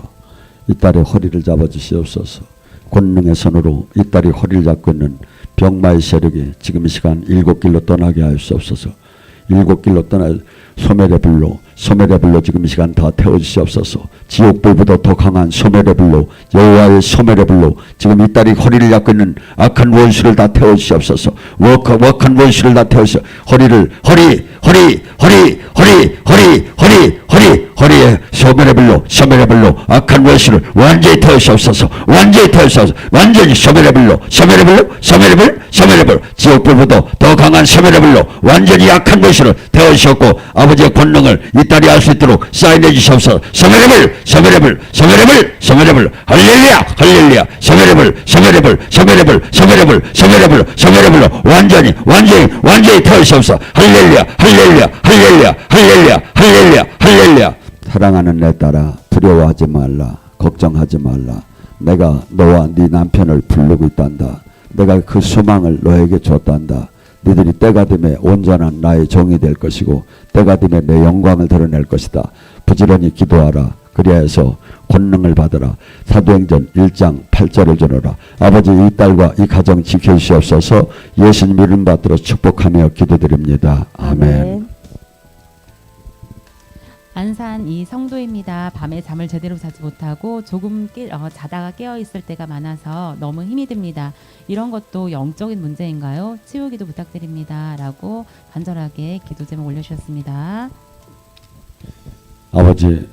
이 딸의 허리를 잡아주시옵소서. 권능의 손으로 이 딸이 허리를 잡고 있는 병마의 세력이 지금 이 시간 7길로 떠나게 하시옵소서. 7길로 떠나 소멸의 불로 지금 이 시간 다 태워주시옵소서. 지옥불보다 더 강한 소멸의 불로 여호와의 소멸의 불로 지금 이 딸이 허리를 잡고 있는 악한 원수를 다 태워주시옵소서. 악한 원수를 다 태워주시옵소서. 허리에 소멸의 불로 악한 원수를 완전히 태우시옵소서. 완전히 소멸의 불 지옥불보다 더 강한 소멸의 불로 완전히 악한 원수를 태우시옵고 아버지의 권능을 이 딸이 알 수 있도록 사인해 주시옵소서. 소멸의 불 할렐루야 소멸의 불 완전히 태우시옵소서. 할렐루야. 사랑하는 내 딸아, 두려워하지 말라, 걱정하지 말라. 내가 너와 네 남편을 부르고 있단다. 내가 그 소망을 너에게 줬단다. 너희들이 때가 되면 온전한 나의 종이 될 것이고 때가 되면 내 영광을 드러낼 것이다. 부지런히 기도하라. 그리하여서 권능을 받으라. 사도행전 1장 8절을 전하라. 아버지 이 딸과 이 가정 지켜주시옵소서. 예수님 이름 받들어 축복하며 기도드립니다. 아멘. 안산 이 성도입니다. 밤에 잠을 제대로 자지 못하고 조금 자다가 깨어 있을 때가 많아서 너무 힘이 듭니다. 이런 것도 영적인 문제인가요? 치유기도 부탁드립니다. 라고 간절하게 기도 제목 올려주셨습니다. 아버지,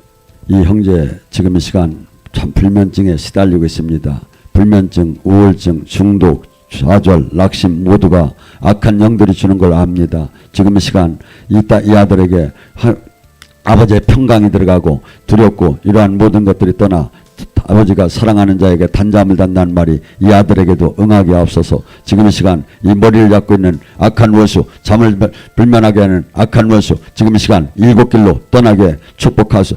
이 형제 지금 이 시간 참 불면증에 시달리고 있습니다. 불면증, 우울증, 중독, 좌절, 낙심 모두가 악한 영들이 주는 걸 압니다. 지금 이 시간 이 아들에게 아버지의 평강이 들어가고 두렵고 이러한 모든 것들이 떠나 아버지가 사랑하는 자에게 단잠을 잔다는 말이 이 아들에게도 응하게 하옵소서. 지금 이 시간 이 머리를 잡고 있는 악한 원수, 잠을 불면하게 하는 악한 원수 지금 이 시간 7길로 떠나게 축복하소서.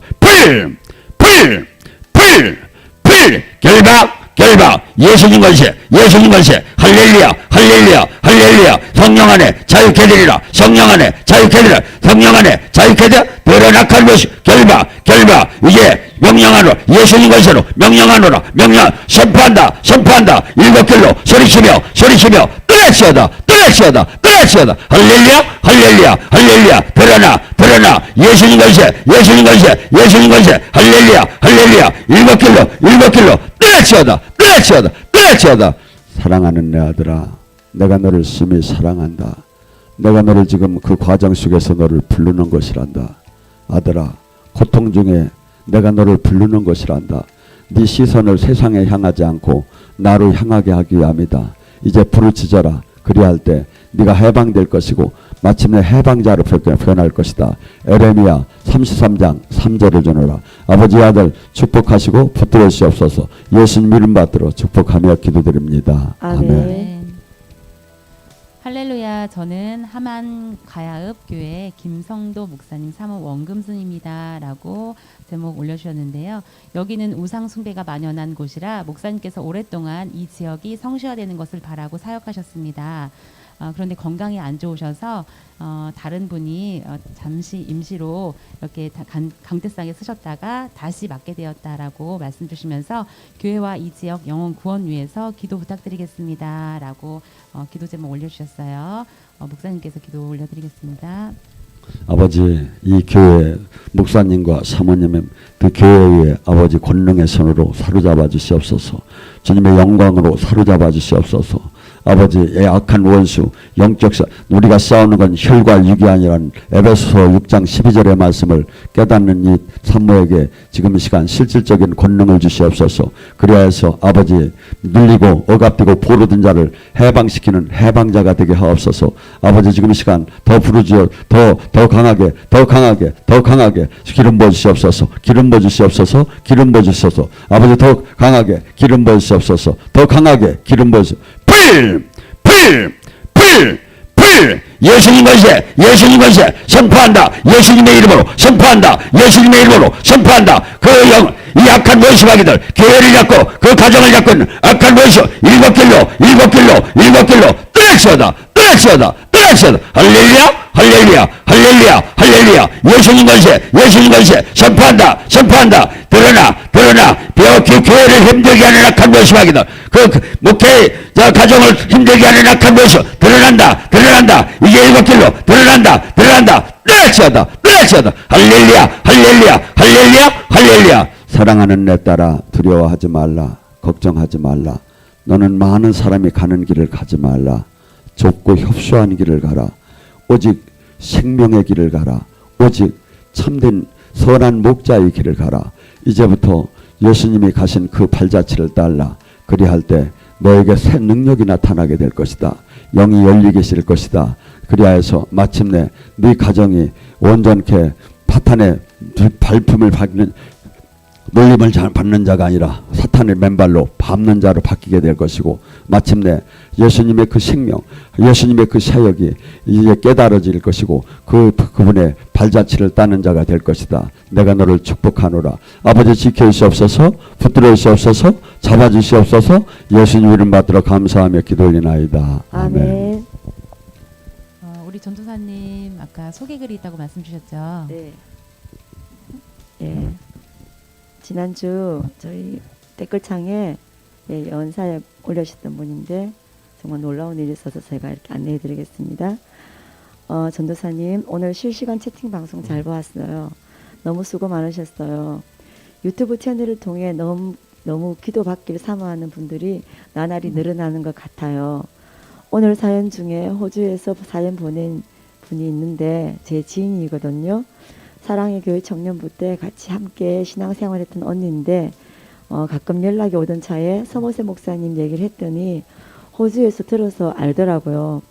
결박 예수님 권세 할렐루야 성령 안에 자유케 되리라. 성령 안에 자유케 되리라. 성령 안에 자유케 되어 더러운 악한 것이 결박 이제 명령하노라. 예수님 것으로 명령하노라. 명령 선포한다. 일곱 길로 소리치며 떠나시어다. 할렐루야. 드러나 예수님 것에 할렐루야. 일곱 길로 떠나시어다. 사랑하는 내 아들아, 내가 너를 심히 사랑한다. 내가 너를 지금 그 과정 속에서 너를 부르는 것이란다. 아들아, 고통 중에 내가 너를 부르는 것이란다. 네 시선을 세상에 향하지 않고 나로 향하게 하기 위함이다. 이제 부르짖어라. 그리할 때 네가 해방될 것이고 마침내 해방자로 변할 것이다. 에레미야 33장 3절을 전하라. 아버지 아들 축복하시고 붙들어 주시옵소서. 예수님 이름 받들어 축복하며 기도드립니다. 아멘. 네. 할렐루야. 저는 하만 가야읍 교회 김성도 목사님 사모 원금순입니다. 라고 제목 올려주셨는데요. 여기는 우상 숭배가 만연한 곳이라 목사님께서 오랫동안 이 지역이 성시화되는 것을 바라고 사역하셨습니다. 그런데 건강이 안 좋으셔서 다른 분이 잠시 임시로 이렇게 강대상에 쓰셨다가 다시 맡게 되었다라고 말씀 주시면서 교회와 이 지역 영혼 구원 위해서 기도 부탁드리겠습니다. 라고 기도 제목 올려주셨어요. 목사님께서 기도 올려드리겠습니다. 아버지, 이 교회 목사님과 사모님의 그 교회의 아버지 권능의 손으로 사로잡아 주시옵소서. 주님의 영광으로 사로잡아 주시옵소서. 아버지의 악한 원수 영적사 우리가 싸우는 건 혈과 육이 아니란 에베소서 6장 12절의 말씀을 깨닫는 이 산모에게 지금 이 시간 실질적인 권능을 주시옵소서. 그리하여서 아버지 눌리고 억압되고 포로된 자를 해방시키는 해방자가 되게 하옵소서. 아버지 지금 이 시간 더 부르짖어 더 강하게 기름 부어 주시옵소서. 기름 부어 주시옵소서. 아버지 더 강하게 기름 부어 주시옵소서. 더 강하게 기름 부어 주시옵소서. 예수님 것에 선포한다. 예수님의 이름으로 선포한다. 이 악한 원수마귀들 교회를 잡고 그 가정을 잡고 있는 악한 원수 일곱 길로 떠나시어다. 할렐루야. 예수님 것에 선포한다. 드러나 교회를 힘들게 하는 악한 원수마귀들 그 목회 가정을 힘들게 하는 악한 원수 드러난다. 이제 일곱 길로 드러난다. 떠나시어다. 할렐루야. 사랑하는 내 딸아, 두려워하지 말라. 걱정하지 말라. 너는 많은 사람이 가는 길을 가지 말라. 좁고 협소한 길을 가라. 오직 생명의 길을 가라. 오직 참된 선한 목자의 길을 가라. 이제부터 예수님이 가신 그 발자취를 따라. 그리할 때 너에게 새 능력이 나타나게 될 것이다. 영이 열리게 될 것이다. 그리하여서 마침내 네 가정이 온전케 파탄의 발품을 받는 놀림을 받는 자가 아니라 사탄의 맨발로 밟는 자로 바뀌게 될 것이고 마침내 예수님의 그 생명, 예수님의 그 사역이 이제 깨달아질 것이고 그분의 발자취를 따는 자가 될 것이다. 내가 너를 축복하노라. 아버지 지켜주시옵소서. 붙들어 주시옵소서. 잡아주시옵소서. 예수님 이름 받들어 감사하며 기도 올리나이다. 아멘. 우리 전도사님 아까 소개글이 있다고 말씀 주셨죠? 네. 예. 지난주 저희 댓글창에 연사에 올려주셨던 분인데 정말 놀라운 일이 있어서 제가 이렇게 안내해 드리겠습니다. 전도사님 오늘 실시간 채팅 방송 잘 보았어요. 너무 수고 많으셨어요. 유튜브 채널을 통해 너무 기도받기를 사모하는 분들이 나날이 늘어나는 것 같아요. 오늘 사연 중에 호주에서 사연 보낸 분이 있는데 제 지인이거든요. 사랑의 교회 청년부 때 같이 함께 신앙생활했던 언니인데 가끔 연락이 오던 차에 서모세 목사님 얘기를 했더니 호주에서 들어서 알더라고요.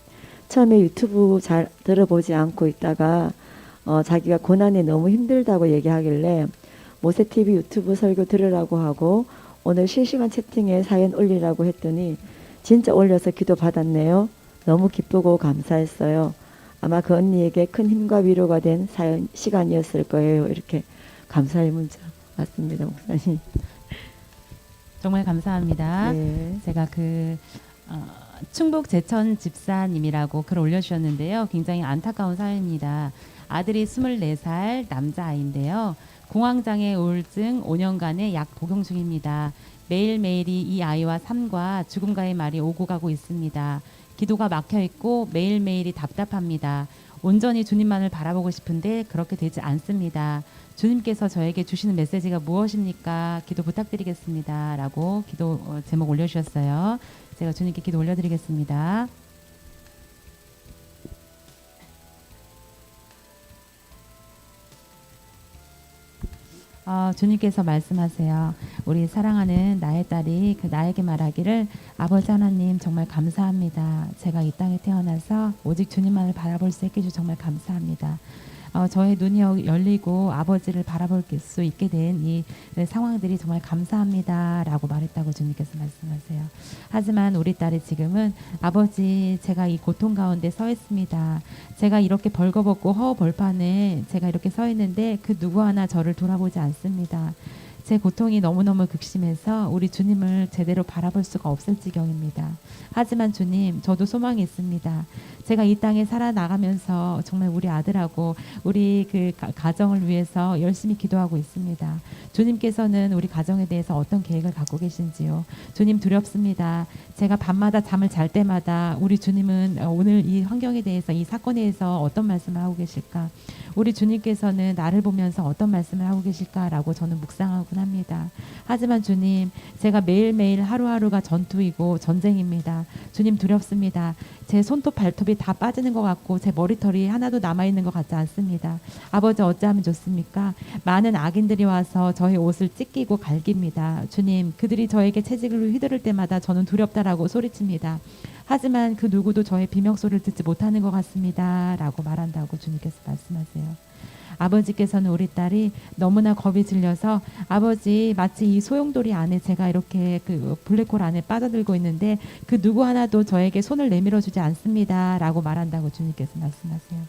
처음에 유튜브 잘 들어보지 않고 있다가 자기가 고난이 너무 힘들다고 얘기하길래 모세TV 유튜브 설교 들으라고 하고 오늘 실시간 채팅에 사연 올리라고 했더니 진짜 올려서 기도 받았네요. 너무 기쁘고 감사했어요. 아마 그 언니에게 큰 힘과 위로가 된 시간이었을 거예요. 이렇게 감사의 문자 왔습니다, 목사님. 정말 감사합니다. 네. 제가 충북 제천 집사님이라고 글 올려주셨는데요. 굉장히 안타까운 사연입니다. 아들이 24살 남자아이인데요. 공황장애 우울증 5년간의 약 복용 중입니다. 매일매일이 이 아이와 삶과 죽음과의 말이 오고 가고 있습니다. 기도가 막혀 있고 매일매일이 답답합니다. 온전히 주님만을 바라보고 싶은데 그렇게 되지 않습니다. 주님께서 저에게 주시는 메시지가 무엇입니까? 기도 부탁드리겠습니다. 라고 기도 제목 올려주셨어요. 제가 주님께 기도 올려드리겠습니다. 주님께서 말씀하세요. 우리 사랑하는 나의 딸이 나에게 말하기를 아버지 하나님 정말 감사합니다. 제가 이 땅에 태어나서 오직 주님만을 바라볼 수 있게 해주셔서 정말 감사합니다. 저의 눈이 열리고 아버지를 바라볼 수 있게 된 이 상황들이 정말 감사합니다 라고 말했다고 주님께서 말씀하세요. 하지만 우리 딸이 지금은 아버지 제가 이 고통 가운데 서 있습니다. 제가 이렇게 벌거벗고 허허벌판에 제가 이렇게 서 있는데 그 누구 하나 저를 돌아보지 않습니다. 제 고통이 너무너무 극심해서 우리 주님을 제대로 바라볼 수가 없을 지경입니다. 하지만 주님, 저도 소망이 있습니다. 제가 이 땅에 살아나가면서 정말 우리 아들하고 우리 그 가정을 위해서 열심히 기도하고 있습니다. 주님께서는 우리 가정에 대해서 어떤 계획을 갖고 계신지요? 주님 두렵습니다. 제가 밤마다 잠을 잘 때마다 우리 주님은 오늘 이 환경에 대해서 이 사건에 대해서 어떤 말씀을 하고 계실까? 우리 주님께서는 나를 보면서 어떤 말씀을 하고 계실까라고 저는 묵상하곤 합니다. 하지만 주님, 제가 매일매일 하루하루가 전투이고 전쟁입니다. 주님 두렵습니다. 제 손톱 발톱이 다 빠지는 것 같고 제 머리털이 하나도 남아있는 것 같지 않습니다. 아버지 어찌하면 좋습니까? 많은 악인들이 와서 저의 옷을 찢기고 갈깁니다. 주님, 그들이 저에게 채찍을 휘두를 때마다 저는 두렵다라고 소리칩니다. 하지만 그 누구도 저의 비명소리를 듣지 못하는 것 같습니다 라고 말한다고 주님께서 말씀하세요. 아버지께서는 우리 딸이 너무나 겁이 질려서 아버지 마치 이 소용돌이 안에 제가 이렇게 그 블랙홀 안에 빠져들고 있는데 그 누구 하나도 저에게 손을 내밀어 주지 않습니다 라고 말한다고 주님께서 말씀하세요.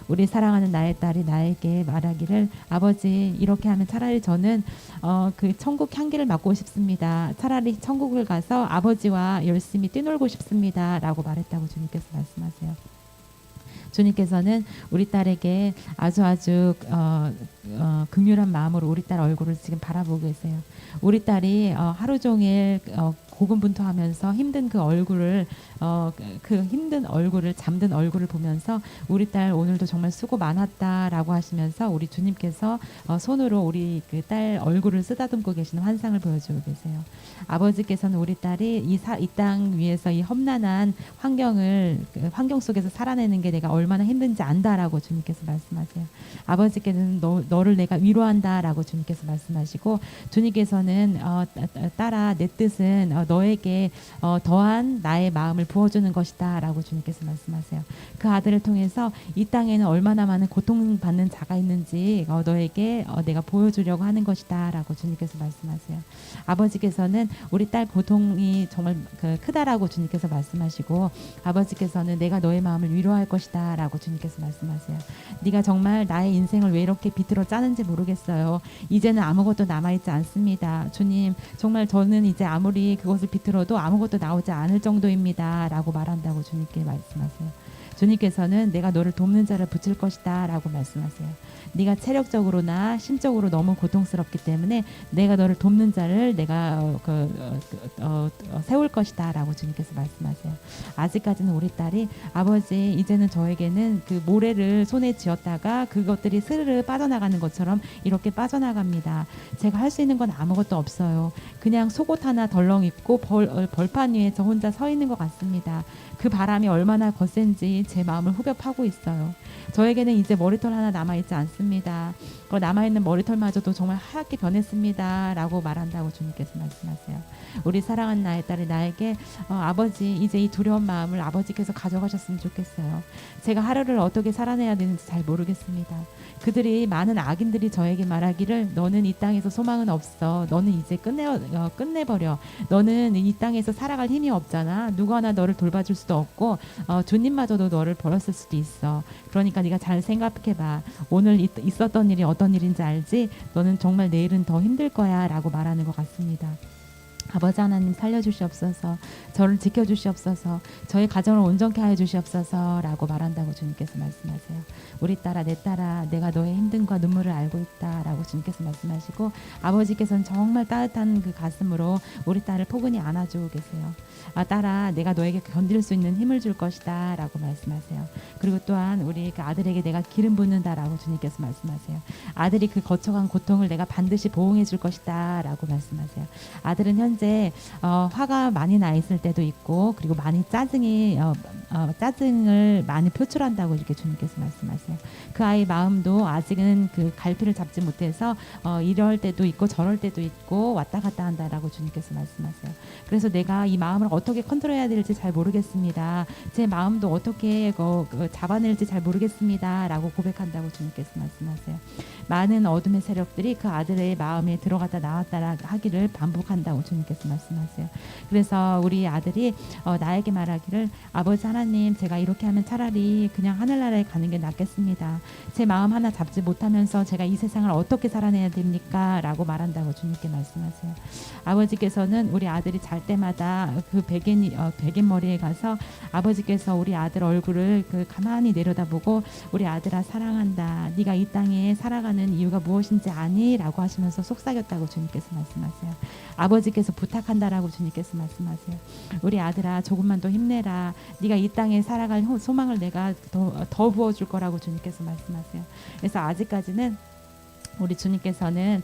우리 사랑하는 나의 딸이 나에게 말하기를 아버지 이렇게 하면 차라리 저는 그 천국 향기를 맡고 싶습니다. 차라리 천국을 가서 아버지와 열심히 뛰놀고 싶습니다 라고 말했다고 주님께서 말씀하세요. 주님께서는 우리 딸에게 아주 긍휼한 마음으로 우리 딸 얼굴을 지금 바라보고 계세요. 우리 딸이 하루 종일 고군분투하면서 힘든 그 얼굴을 그 힘든 얼굴을 잠든 얼굴을 보면서 우리 딸 오늘도 정말 수고 많았다라고 하시면서 우리 주님께서 손으로 우리 그 딸 얼굴을 쓰다듬고 계시는 환상을 보여주고 계세요. 아버지께서는 우리 딸이 이 땅 위에서 이 험난한 환경 속에서 살아내는 게 내가 얼마나 힘든지 안다라고 주님께서 말씀하세요. 아버지께서는 너를 내가 위로한다라고 주님께서 말씀하시고 주님께서는 딸아 내 뜻은 너에게 더한 나의 마음을 부어주는 것이다 라고 주님께서 말씀하세요. 그 아들을 통해서 이 땅에는 얼마나 많은 고통받는 자가 있는지 너에게 내가 보여주려고 하는 것이다 라고 주님께서 말씀하세요. 아버지께서는 우리 딸 고통이 정말 크다라고 주님께서 말씀하시고 아버지께서는 내가 너의 마음을 위로할 것이다 라고 주님께서 말씀하세요. 네가 정말 나의 인생을 왜 이렇게 비틀어 짜는지 모르겠어요. 이제는 아무것도 남아있지 않습니다. 주님 정말 저는 이제 아무리 그것을 비틀어도 아무것도 나오지 않을 정도입니다 라고 말한다고 주님께 말씀하세요. 주님께서는 내가 너를 돕는 자를 붙일 것이다 라고 말씀하세요. 네가 체력적으로나 심적으로 너무 고통스럽기 때문에 내가 너를 돕는 자를 내가 세울 것이다 라고 주님께서 말씀하세요. 아직까지는 우리 딸이 아버지 이제는 저에게는 그 모래를 손에 쥐었다가 그것들이 스르르 빠져나가는 것처럼 이렇게 빠져나갑니다. 제가 할 수 있는 건 아무것도 없어요. 그냥 속옷 하나 덜렁 입고 벌판 위에 저 혼자 서 있는 것 같습니다. 그 바람이 얼마나 거센지 제 마음을 후벼파고 있어요. 저에게는 이제 머리털 하나 남아있지 않습니다. 그 남아있는 머리털마저도 정말 하얗게 변했습니다 라고 말한다고 주님께서 말씀하세요. 우리 사랑하는 나의 딸이 나에게 아버지 이제 이 두려운 마음을 아버지께서 가져가셨으면 좋겠어요. 제가 하루를 어떻게 살아내야 되는지 잘 모르겠습니다. 그들이 많은 악인들이 저에게 말하기를 너는 이 땅에서 소망은 없어. 너는 이제 끝내버려. 너는 이 땅에서 살아갈 힘이 없잖아. 누구 하나 너를 돌봐줄 수도 없고 주님마저도 너를 버렸을 수도 있어. 그러니까 네가 잘 생각해봐. 오늘 있었던 일이 어떤 일인지 알지? 너는 정말 내일은 더 힘들 거야 라고 말하는 것 같습니다. 아버지 하나님 살려주시옵소서. 저를 지켜주시옵소서. 저의 가정을 온전케 하여 주시옵소서라고 말한다고 주님께서 말씀하세요. 우리 딸아 내 딸아 내가 너의 힘듦과 눈물을 알고 있다라고 주님께서 말씀하시고 아버지께서는 정말 따뜻한 그 가슴으로 우리 딸을 포근히 안아주고 계세요. 아 딸아 내가 너에게 견딜 수 있는 힘을 줄 것이다 라고 말씀하세요. 그리고 또한 우리 그 아들에게 내가 기름 붓는다라고 주님께서 말씀하세요. 아들이 그 거쳐간 고통을 내가 반드시 보응해 줄 것이다 라고 말씀하세요. 아들은 현재 화가 많이 나 있을 때도 있고 그리고 많이 짜증을 많이 표출한다고 이렇게 주님께서 말씀하세요. 그 아이 마음도 아직은 그 갈피를 잡지 못해서 이럴 때도 있고 저럴 때도 있고 왔다 갔다 한다라고 주님께서 말씀하세요. 그래서 내가 이 마음을 어떻게 컨트롤해야 될지 잘 모르겠습니다. 제 마음도 어떻게 잡아낼지 잘 모르겠습니다 라고 고백한다고 주님께서 말씀하세요. 많은 어둠의 세력들이 그 아들의 마음에 들어갔다 나왔다 하기를 반복한다고 주님께서 말씀하세요. 그래서 우리 아들이 나에게 말하기를 아버지 하나님 제가 이렇게 하면 차라리 그냥 하늘나라에 가는 게 낫겠습니다. 제 마음 하나 잡지 못하면서 제가 이 세상을 어떻게 살아내야 됩니까? 라고 말한다고 주님께 말씀하세요. 아버지께서는 우리 아들이 잘 때마다 그 베갯머리에 가서 아버지께서 우리 아들 얼굴을 가만히 내려다보고 우리 아들아 사랑한다. 네가 이 땅에 살아가는 이유가 무엇인지 아니? 라고 하시면서 속삭였다고 주님께서 말씀하세요. 아버지께서 부탁한다라고 주님께서 말씀하세요. 우리 아들아 조금만 더 힘내라. 네가 이 땅에 살아갈 소망을 내가 더 부어줄 거라고 주님께서 말씀하세요. 그래서 아직까지는 우리 주님께서는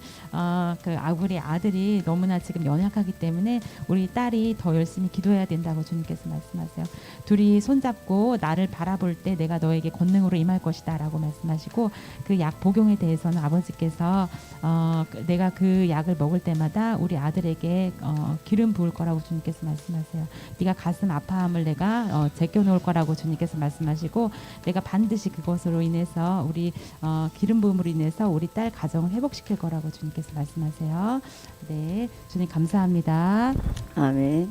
우리 아들이 너무나 지금 연약하기 때문에 우리 딸이 더 열심히 기도해야 된다고 주님께서 말씀하세요. 둘이 손잡고 나를 바라볼 때 내가 너에게 권능으로 임할 것이다 라고 말씀하시고 그 약 복용에 대해서는 아버지께서 내가 그 약을 먹을 때마다 우리 아들에게 기름 부을 거라고 주님께서 말씀하세요. 네가 가슴 아파함을 내가 제껴놓을 거라고 주님께서 말씀하시고 내가 반드시 그것으로 인해서 우리 기름 부음으로 인해서 우리 딸 가정을 회복시킬 거라고 주님께서 말씀하세요. 네, 주님 감사합니다. 아멘.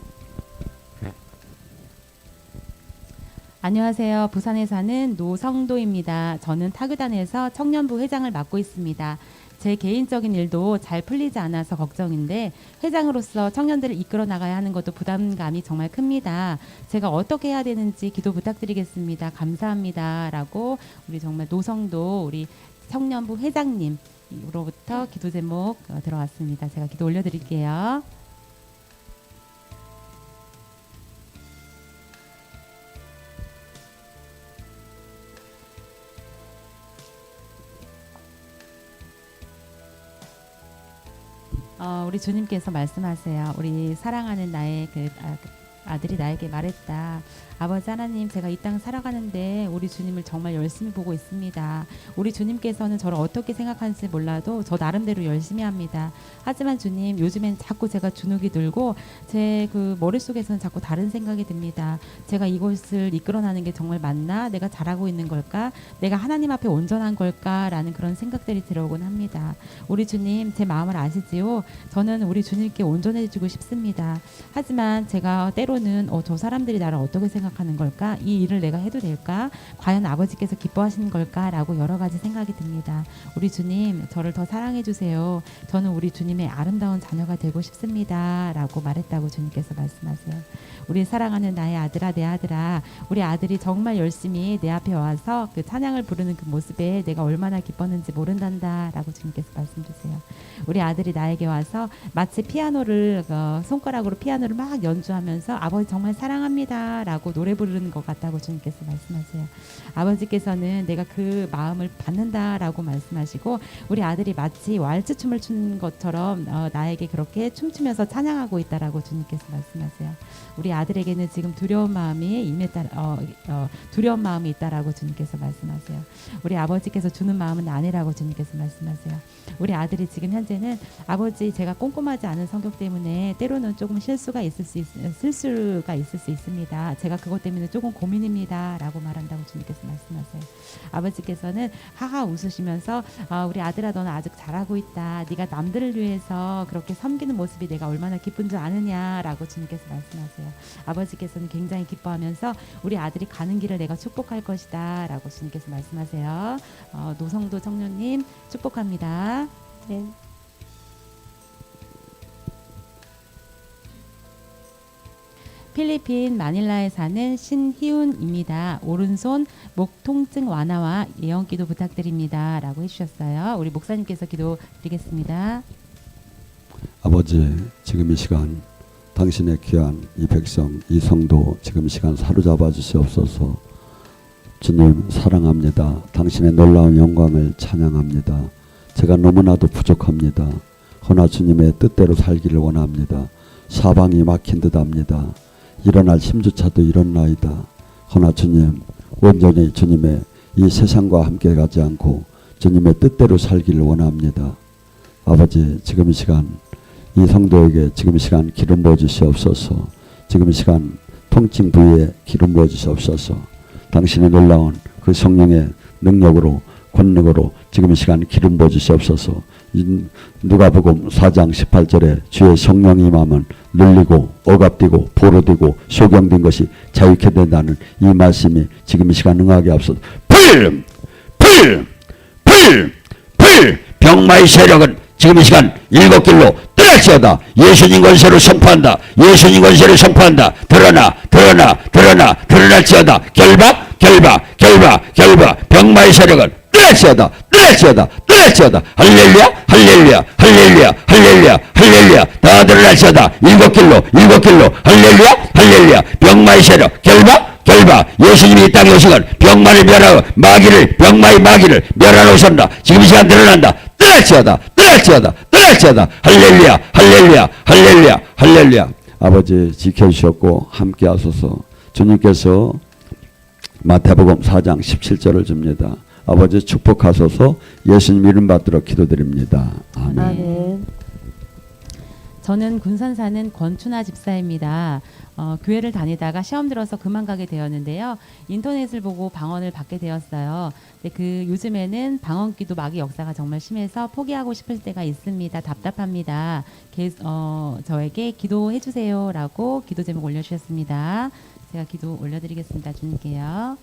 안녕하세요. 부산에 사는 노성도입니다. 저는 타그단에서 청년부 회장을 맡고 있습니다. 제 개인적인 일도 잘 풀리지 않아서 걱정인데 회장으로서 청년들을 이끌어 나가야 하는 것도 부담감이 정말 큽니다. 제가 어떻게 해야 되는지 기도 부탁드리겠습니다. 감사합니다. 라고 우리 정말 노성도 우리 청년부 회장님으로부터 기도 제목 들어왔습니다. 제가 기도 올려드릴게요. 우리 주님께서 말씀하세요. 우리 사랑하는 나의 아들이 나에게 말했다. 아버지 하나님 제가 이 땅 살아가는데 우리 주님을 정말 열심히 보고 있습니다. 우리 주님께서는 저를 어떻게 생각하는지 몰라도 저 나름대로 열심히 합니다. 하지만 주님 요즘엔 자꾸 제가 주눅이 들고 제 그 머릿속에서는 자꾸 다른 생각이 듭니다. 제가 이곳을 이끌어나는 게 정말 맞나? 내가 잘하고 있는 걸까? 내가 하나님 앞에 온전한 걸까? 라는 그런 생각들이 들어오곤 합니다. 우리 주님 제 마음을 아시지요? 저는 우리 주님께 온전해지고 싶습니다. 하지만 제가 때로는 저 사람들이 나를 어떻게 생각하는 걸까? 이 일을 내가 해도 될까? 과연 아버지께서 기뻐하시는 걸까? 라고 여러 가지 생각이 듭니다. 우리 주님 저를 더 사랑해 주세요. 저는 우리 주님의 아름다운 자녀가 되고 싶습니다. 라고 말했다고 주님께서 말씀하세요. 우리 사랑하는 나의 아들아 내 아들아 우리 아들이 정말 열심히 내 앞에 와서 그 찬양을 부르는 그 모습에 내가 얼마나 기뻤는지 모른단다 라고 주님께서 말씀 주세요. 우리 아들이 나에게 와서 마치 피아노를 손가락으로 피아노를 막 연주하면서 아버지 정말 사랑합니다 라고 노래 부르는 것 같다고 주님께서 말씀하세요. 아버지께서는 내가 그 마음을 받는다 라고 말씀하시고 우리 아들이 마치 왈츠춤을 추는 것처럼 나에게 그렇게 춤추면서 찬양하고 있다라고 주님께서 말씀하세요. 우리 아들에게는 지금 두려운 마음이 두려운 마음이 있다라고 주님께서 말씀하세요. 우리 아버지께서 주는 마음은 아니라고 주님께서 말씀하세요. 우리 아들이 지금 현재는 아버지 제가 꼼꼼하지 않은 성격 때문에 때로는 조금 실수가 있을 수 있습니다. 제가 그것 때문에 조금 고민입니다라고 말한다고 주님께서 말씀하세요. 아버지께서는 하하 웃으시면서 우리 아들아 너는 아직 잘하고 있다. 네가 남들을 위해서 그렇게 섬기는 모습이 내가 얼마나 기쁜 줄 아느냐라고 주님께서 말씀하세요. 아버지께서는 굉장히 기뻐하면서 우리 아들이 가는 길을 내가 축복할 것이다 라고 주님께서 말씀하세요. 노성도 청년님 축복합니다. 네. 필리핀 마닐라에 사는 신희운입니다. 오른손 목 통증 완화와 예언 기도 부탁드립니다. 라고 해주셨어요. 우리 목사님께서 기도 드리겠습니다. 아버지, 지금 이 시간 당신의 귀한 이 백성, 이 성도 지금 이 시간 사로잡아 주시옵소서. 주님 사랑합니다. 당신의 놀라운 영광을 찬양합니다. 제가 너무나도 부족합니다. 허나 주님의 뜻대로 살기를 원합니다. 사방이 막힌 듯합니다. 일어날 힘조차도 일어나이다. 허나 주님 온전히 주님의 이 세상과 함께 가지 않고 주님의 뜻대로 살기를 원합니다. 아버지, 지금 이 시간 이 성도에게 지금 이 시간 기름 부어 주시옵소서. 지금 이 시간 통증 부위에 기름 부어 주시옵소서. 당신의 놀라운 그 성령의 능력으로 권능으로 지금 이 시간 기름 부어 주시옵소서. 누가복음 4장 18절에 주의 성령이 임하면 눌리고 억압되고 포로되고 소경된 것이 자유케 된다는 이 말씀이 지금 이 시간 응하게 앞서서 불! 병마의 세력은 지금 이 시간 일곱 길로 떠날지어다. 예수님 권세로 선포한다. 예수님 권세로 선포한다. 드러날지어다. 결박 병마의 세력은 떠날지어다. 할렐루야. 다 드러날지어다. 일곱 길로 할렐루야. 병마의 세력 결박 예수님이 이 땅에 오시건 병마를 멸하고 병마의 마귀를 멸하러 오신다. 지금 이 시간 드러난다. 떠날지어다. 할렐루야. 아버지 지켜주셨고 함께 하소서. 주님께서 마태복음 4장 17절을 줍니다. 아버지 축복하소서. 예수님 이름 받들어 기도드립니다. 아멘. 아멘. 저는 군산 사는 권춘아 집사입니다. 교회를 다니다가 시험 들어서 그만 가게 되었는데요. 인터넷을 보고 방언을 받게 되었어요. 근데 요즘에는 방언기도 마귀 역사가 정말 심해서 포기하고 싶을 때가 있습니다. 답답합니다. 저에게 기도해 주세요라고 기도 제목 올려주셨습니다. 제가 기도 올려드리겠습니다. 주님께요.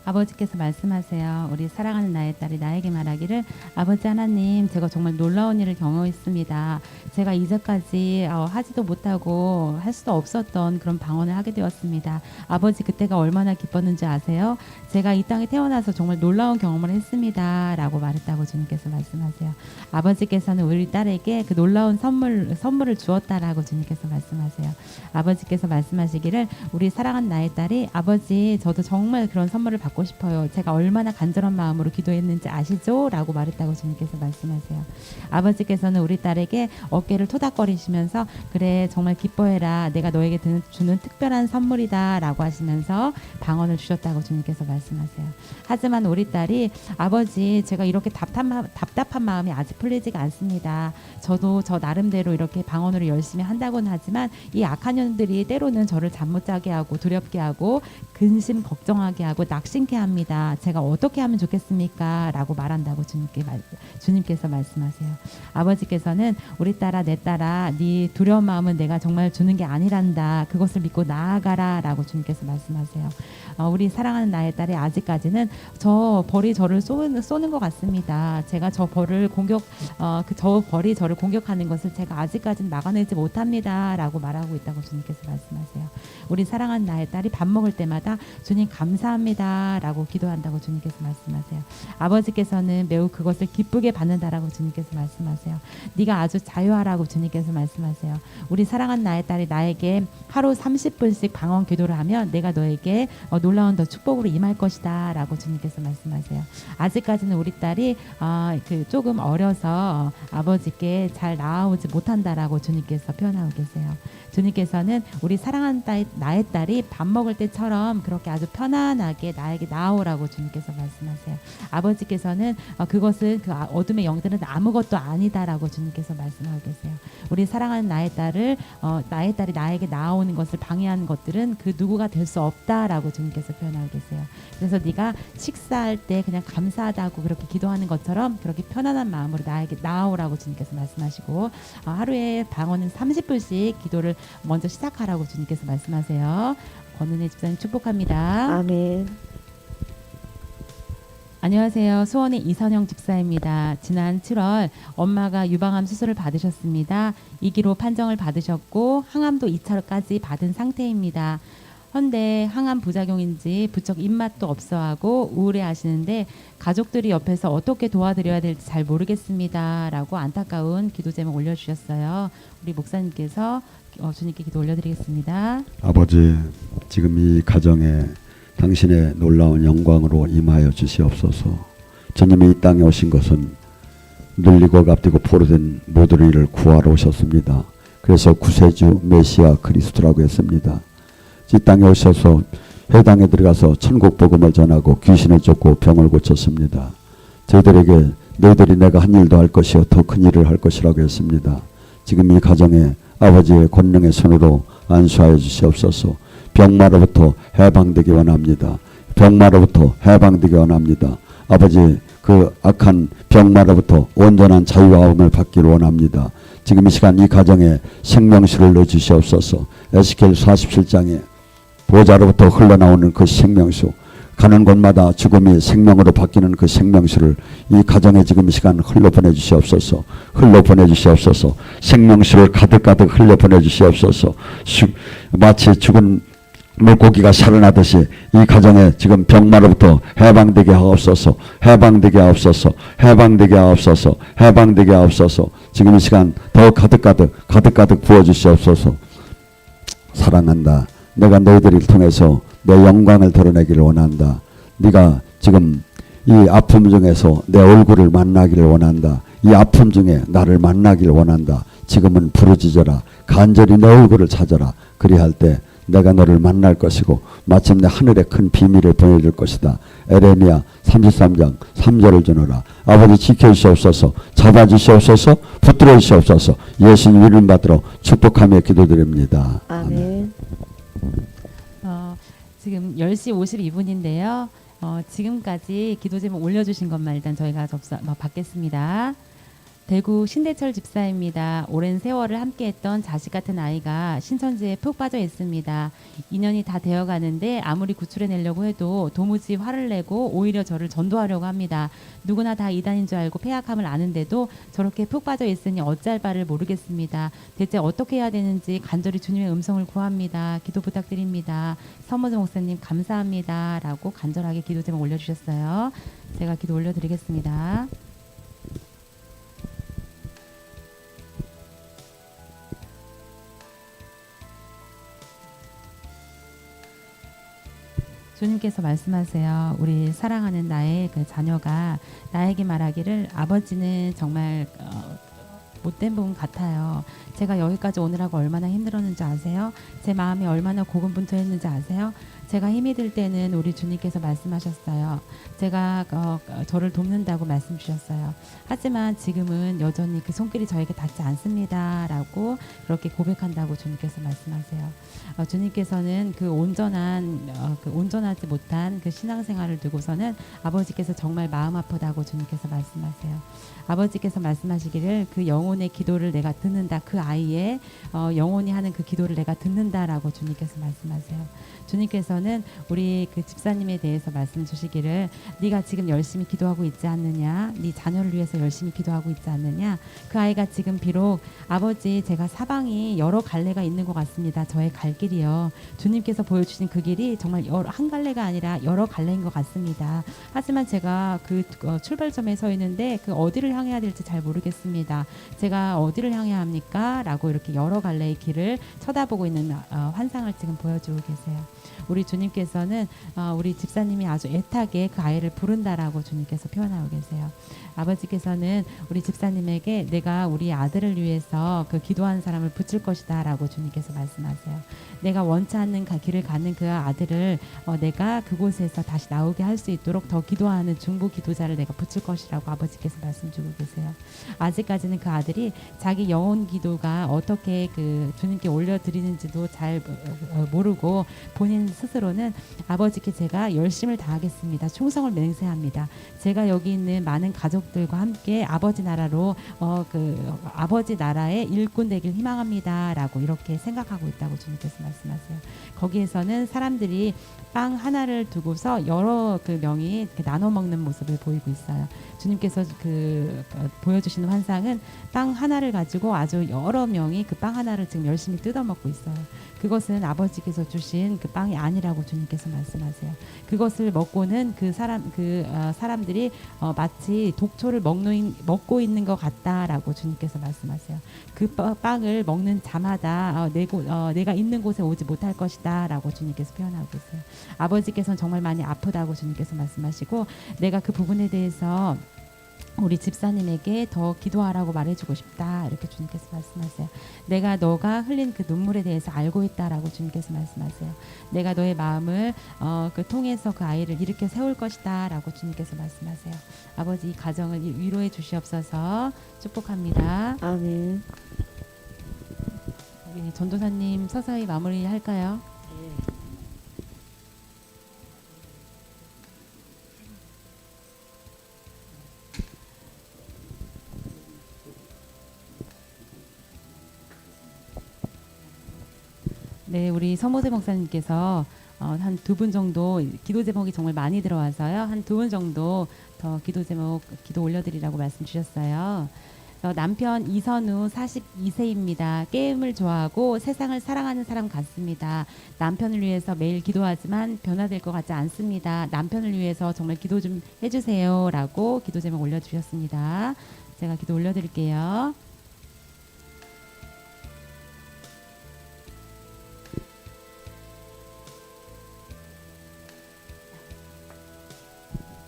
아버지께서 말씀하세요. 우리 사랑하는 나의 딸이 나에게 말하기를 아버지 하나님, 제가 정말 놀라운 일을 경험했습니다. 제가 이제까지 하지도 못하고 할 수도 없었던 그런 방언을 하게 되었습니다. 아버지, 그때가 얼마나 기뻤는지 아세요? 제가 이 땅에 태어나서 정말 놀라운 경험을 했습니다. 라고 말했다고 주님께서 말씀하세요. 아버지께서는 우리 딸에게 그 놀라운 선물을 주었다라고 주님께서 말씀하세요. 아버지께서 말씀하시기를 우리 사랑하는 나의 딸이 아버지, 저도 정말 그런 선물을 받고 싶어요. 제가 얼마나 간절한 마음으로 기도했는지 아시죠? 라고 말했다고 주님께서 말씀하세요. 아버지께서는 우리 딸에게 어깨를 토닥거리시면서 그래, 정말 기뻐해라. 내가 너에게 주는 특별한 선물이다 라고 하시면서 방언을 주셨다고 주님께서 말씀하세요. 하지만 우리 딸이 아버지, 제가 이렇게 답답한 마음이 아직 풀리지가 않습니다. 저도 저 나름대로 이렇게 방언으로 열심히 한다고는 하지만 이 악한 년들이 때로는 저를 잠 못 자게 하고 두렵게 하고 근심 걱정하게 하고 낙심케 합니다. 제가 어떻게 하면 좋겠습니까? 라고 말한다고 주님께서 말씀하세요. 아버지께서는 우리 딸아, 내 딸아, 네 두려운 마음은 내가 정말 주는 게 아니란다. 그것을 믿고 나아가라 라고 주님께서 말씀하세요. 우리 사랑하는 나의 딸이 아직까지는 저 벌이 저를 쏘는 것 같습니다. 제가 저 벌이 저를 공격하는 것을 제가 아직까지는 막아내지 못합니다. 라고 말하고 있다고 주님께서 말씀하세요. 우리 사랑하는 나의 딸이 밥 먹을 때마다 주님 감사합니다 라고 기도한다고 주님께서 말씀하세요. 아버지께서는 매우 그것을 기쁘게 받는다라고 주님께서 말씀하세요. 네가 아주 자유하라고 주님께서 말씀하세요. 우리 사랑하는 나의 딸이 나에게 하루 30분씩 방언 기도를 하면 내가 너에게 놀라운 더 축복으로 임할 것이다 라고 주님께서 말씀하세요. 아직까지는 우리 딸이 조금 어려서 아버지께 잘 나아오지 못한다라고 주님께서 표현하고 계세요. 주님께서는 우리 사랑하는 나의 딸이 밥 먹을 때처럼 그렇게 아주 편안하게 나에게 나오라고 주님께서 말씀하세요. 아버지께서는 그것은 그 어둠의 영들은 아무것도 아니다라고 주님께서 말씀하고 계세요. 우리 사랑하는 나의 딸이 나에게 나오는 것을 방해하는 것들은 그 누구가 될 수 없다라고 주님께서 표현하고 계세요. 그래서 네가 식사할 때 그냥 감사하다고 그렇게 기도하는 것처럼 그렇게 편안한 마음으로 나에게 나오라고 주님께서 말씀하시고 하루에 방언은 30분씩 기도를 먼저 시작하라고 주님께서 말씀하세요. 권은혜 집사님 축복합니다. 아멘. 안녕하세요. 수원의 이선영 집사입니다. 지난 7월 엄마가 유방암 수술을 받으셨습니다. 2기로 판정을 받으셨고 항암도 2차로까지 받은 상태입니다. 헌데 항암 부작용인지 부쩍 입맛도 없어하고 우울해하시는데 가족들이 옆에서 어떻게 도와드려야 될지 잘 모르겠습니다. 라고 안타까운 기도 제목 올려주셨어요. 우리 목사님께서 주님께 기도 올려드리겠습니다. 아버지, 지금 이 가정에 당신의 놀라운 영광으로 임하여 주시옵소서. 주님이 이 땅에 오신 것은 늘리고 값디고 포로된 모든 이를 구하러 오셨습니다. 그래서 구세주 메시아 그리스도라고 했습니다. 이 땅에 오셔서 회당에 들어가서 천국 복음을 전하고 귀신을 쫓고 병을 고쳤습니다. 저희들에게 너희들이 내가 한 일도 할 것이요 더 큰 일을 할 것이라고 했습니다. 지금 이 가정에 아버지의 권능의 손으로 안수하여 주시옵소서. 병마로부터 해방되기 원합니다. 병마로부터 해방되기 원합니다. 아버지, 그 악한 병마로부터 온전한 자유함을 받기를 원합니다. 지금 이 시간 이 가정에 생명수를 넣어주시옵소서. 에스겔 47장에 보좌로부터 흘러나오는 그 생명수, 가는 곳마다 죽음이 생명으로 바뀌는 그 생명수를 이 가정에 지금 이 시간 흘러보내 주시옵소서. 흘러보내 주시옵소서. 생명수를 가득가득 흘려보내 주시옵소서. 마치 죽은 물고기가 살아나듯이 이 가정에 지금 병마로부터 해방되게 하옵소서. 해방되게 하옵소서. 해방되게 하옵소서. 해방되게 하옵소서. 지금 이 시간 더 가득가득 부어주시옵소서. 사랑한다. 내가 너희들을 통해서 내 영광을 드러내기를 원한다. 네가 지금 이 아픔 중에서 내 얼굴을 만나기를 원한다. 이 아픔 중에 나를 만나기를 원한다. 지금은 부르짖어라. 간절히 내 얼굴을 찾아라. 그리할 때 내가 너를 만날 것이고 마침내 하늘의 큰 비밀을 보여줄 것이다. 에레미야 33장 3절을 주노라. 아버지 지켜주시옵소서. 잡아주시옵소서. 붙들어 주시옵소서. 예수님 이름 받들어 축복하며 기도드립니다. 아멘. 지금 10시 52분인데요. 지금까지 기도 제목 올려주신 것만 일단 저희가 받겠습니다. 대구 신대철 집사입니다. 오랜 세월을 함께했던 자식 같은 아이가 신천지에 푹 빠져 있습니다. 2년이 다 되어가는데 아무리 구출해내려고 해도 도무지 화를 내고 오히려 저를 전도하려고 합니다. 누구나 다 이단인 줄 알고 폐악함을 아는데도 저렇게 푹 빠져 있으니 어찌할 바를 모르겠습니다. 대체 어떻게 해야 되는지 간절히 주님의 음성을 구합니다. 기도 부탁드립니다. 서머즈 목사님 감사합니다. 라고 간절하게 기도 제목 올려주셨어요. 제가 기도 올려드리겠습니다. 주님께서 말씀하세요. 우리 사랑하는 나의 그 자녀가 나에게 말하기를 아버지는 정말 못된 분 같아요. 제가 여기까지 오느라고 얼마나 힘들었는지 아세요? 제 마음이 얼마나 고군분투했는지 아세요? 제가 힘이 들 때는 우리 주님께서 말씀하셨어요. 제가 저를 돕는다고 말씀 주셨어요. 하지만 지금은 여전히 그 손길이 저에게 닿지 않습니다. 라고 그렇게 고백한다고 주님께서 말씀하세요. 주님께서는 그 온전하지 못한 그 신앙생활을 두고서는 아버지께서 정말 마음 아프다고 주님께서 말씀하세요. 아버지께서 말씀하시기를 그 영혼의 기도를 내가 듣는다. 그 아이의 영혼이 하는 그 기도를 내가 듣는다라고 주님께서 말씀하세요. 주님께서는 우리 그 집사님에 대해서 말씀 주시기를 네가 지금 열심히 기도하고 있지 않느냐, 네 자녀를 위해서 열심히 기도하고 있지 않느냐. 그 아이가 지금 비록 아버지 제가 사방이 여러 갈래가 있는 것 같습니다. 저의 갈 길이요. 주님께서 보여주신 그 길이 정말 한 갈래가 아니라 여러 갈래인 것 같습니다. 하지만 제가 그 출발점에 서 있는데 그 어디를 향해야 될지 잘 모르겠습니다. 제가 어디를 향해야 합니까? 라고 이렇게 여러 갈래의 길을 쳐다보고 있는 환상을 지금 보여주고 계세요. 우리 주님께서는 우리 집사님이 아주 애타게 그 아이를 부른다라고 주님께서 표현하고 계세요. 아버지께서는 우리 집사님에게 내가 우리 아들을 위해서 그 기도하는 사람을 붙일 것이다 라고 주님께서 말씀하세요. 내가 원치 않는 길을 가는 그 아들을 내가 그곳에서 다시 나오게 할 수 있도록 더 기도하는 중보 기도자를 내가 붙일 것이라고 아버지께서 말씀 주고 계세요. 아직까지는 그 아들이 자기 영혼 기도가 어떻게 그 주님께 올려드리는지도 잘 모르고 본인 스스로는 아버지께 제가 열심을 다하겠습니다. 충성을 맹세합니다. 제가 여기 있는 많은 가족들과 함께 아버지 나라로 아버지 나라의 일꾼 되길 희망합니다라고 이렇게 생각하고 있다고 주님께서 말씀하세요. 거기에서는 사람들이 빵 하나를 두고서 여러 명이 이렇게 나눠 먹는 모습을 보이고 있어요. 주님께서 보여주시는 환상은 빵 하나를 가지고 아주 여러 명이 그 빵 하나를 지금 열심히 뜯어 먹고 있어요. 그것은 아버지께서 주신 그 빵이 아니라고 주님께서 말씀하세요. 그것을 먹고는 사람들이 마치 독초를 먹고 있는 것 같다라고 주님께서 말씀하세요. 그 빵을 먹는 자마다 내가 있는 곳에 오지 못할 것이다라고 주님께서 표현하고 있어요. 아버지께서는 정말 많이 아프다고 주님께서 말씀하시고 내가 그 부분에 대해서 우리 집사님에게 더 기도하라고 말해주고 싶다 이렇게 주님께서 말씀하세요. 내가 너가 흘린 그 눈물에 대해서 알고 있다라고 주님께서 말씀하세요. 내가 너의 마음을 통해서 그 아이를 일으켜 세울 것이다라고 주님께서 말씀하세요. 아버지 이 가정을 위로해 주시옵소서. 축복합니다. 아멘. 우리 전도사님 서서히 마무리할까요? 네, 우리 서모세 목사님께서 한 2분 정도 기도 제목이 정말 많이 들어와서요. 한 2분 정도 더 기도 올려드리라고 말씀 주셨어요. 남편 이선우 42세입니다. 게임을 좋아하고 세상을 사랑하는 사람 같습니다. 남편을 위해서 매일 기도하지만 변화될 것 같지 않습니다. 남편을 위해서 정말 기도 좀 해주세요 라고 기도 제목 올려주셨습니다. 제가 기도 올려드릴게요.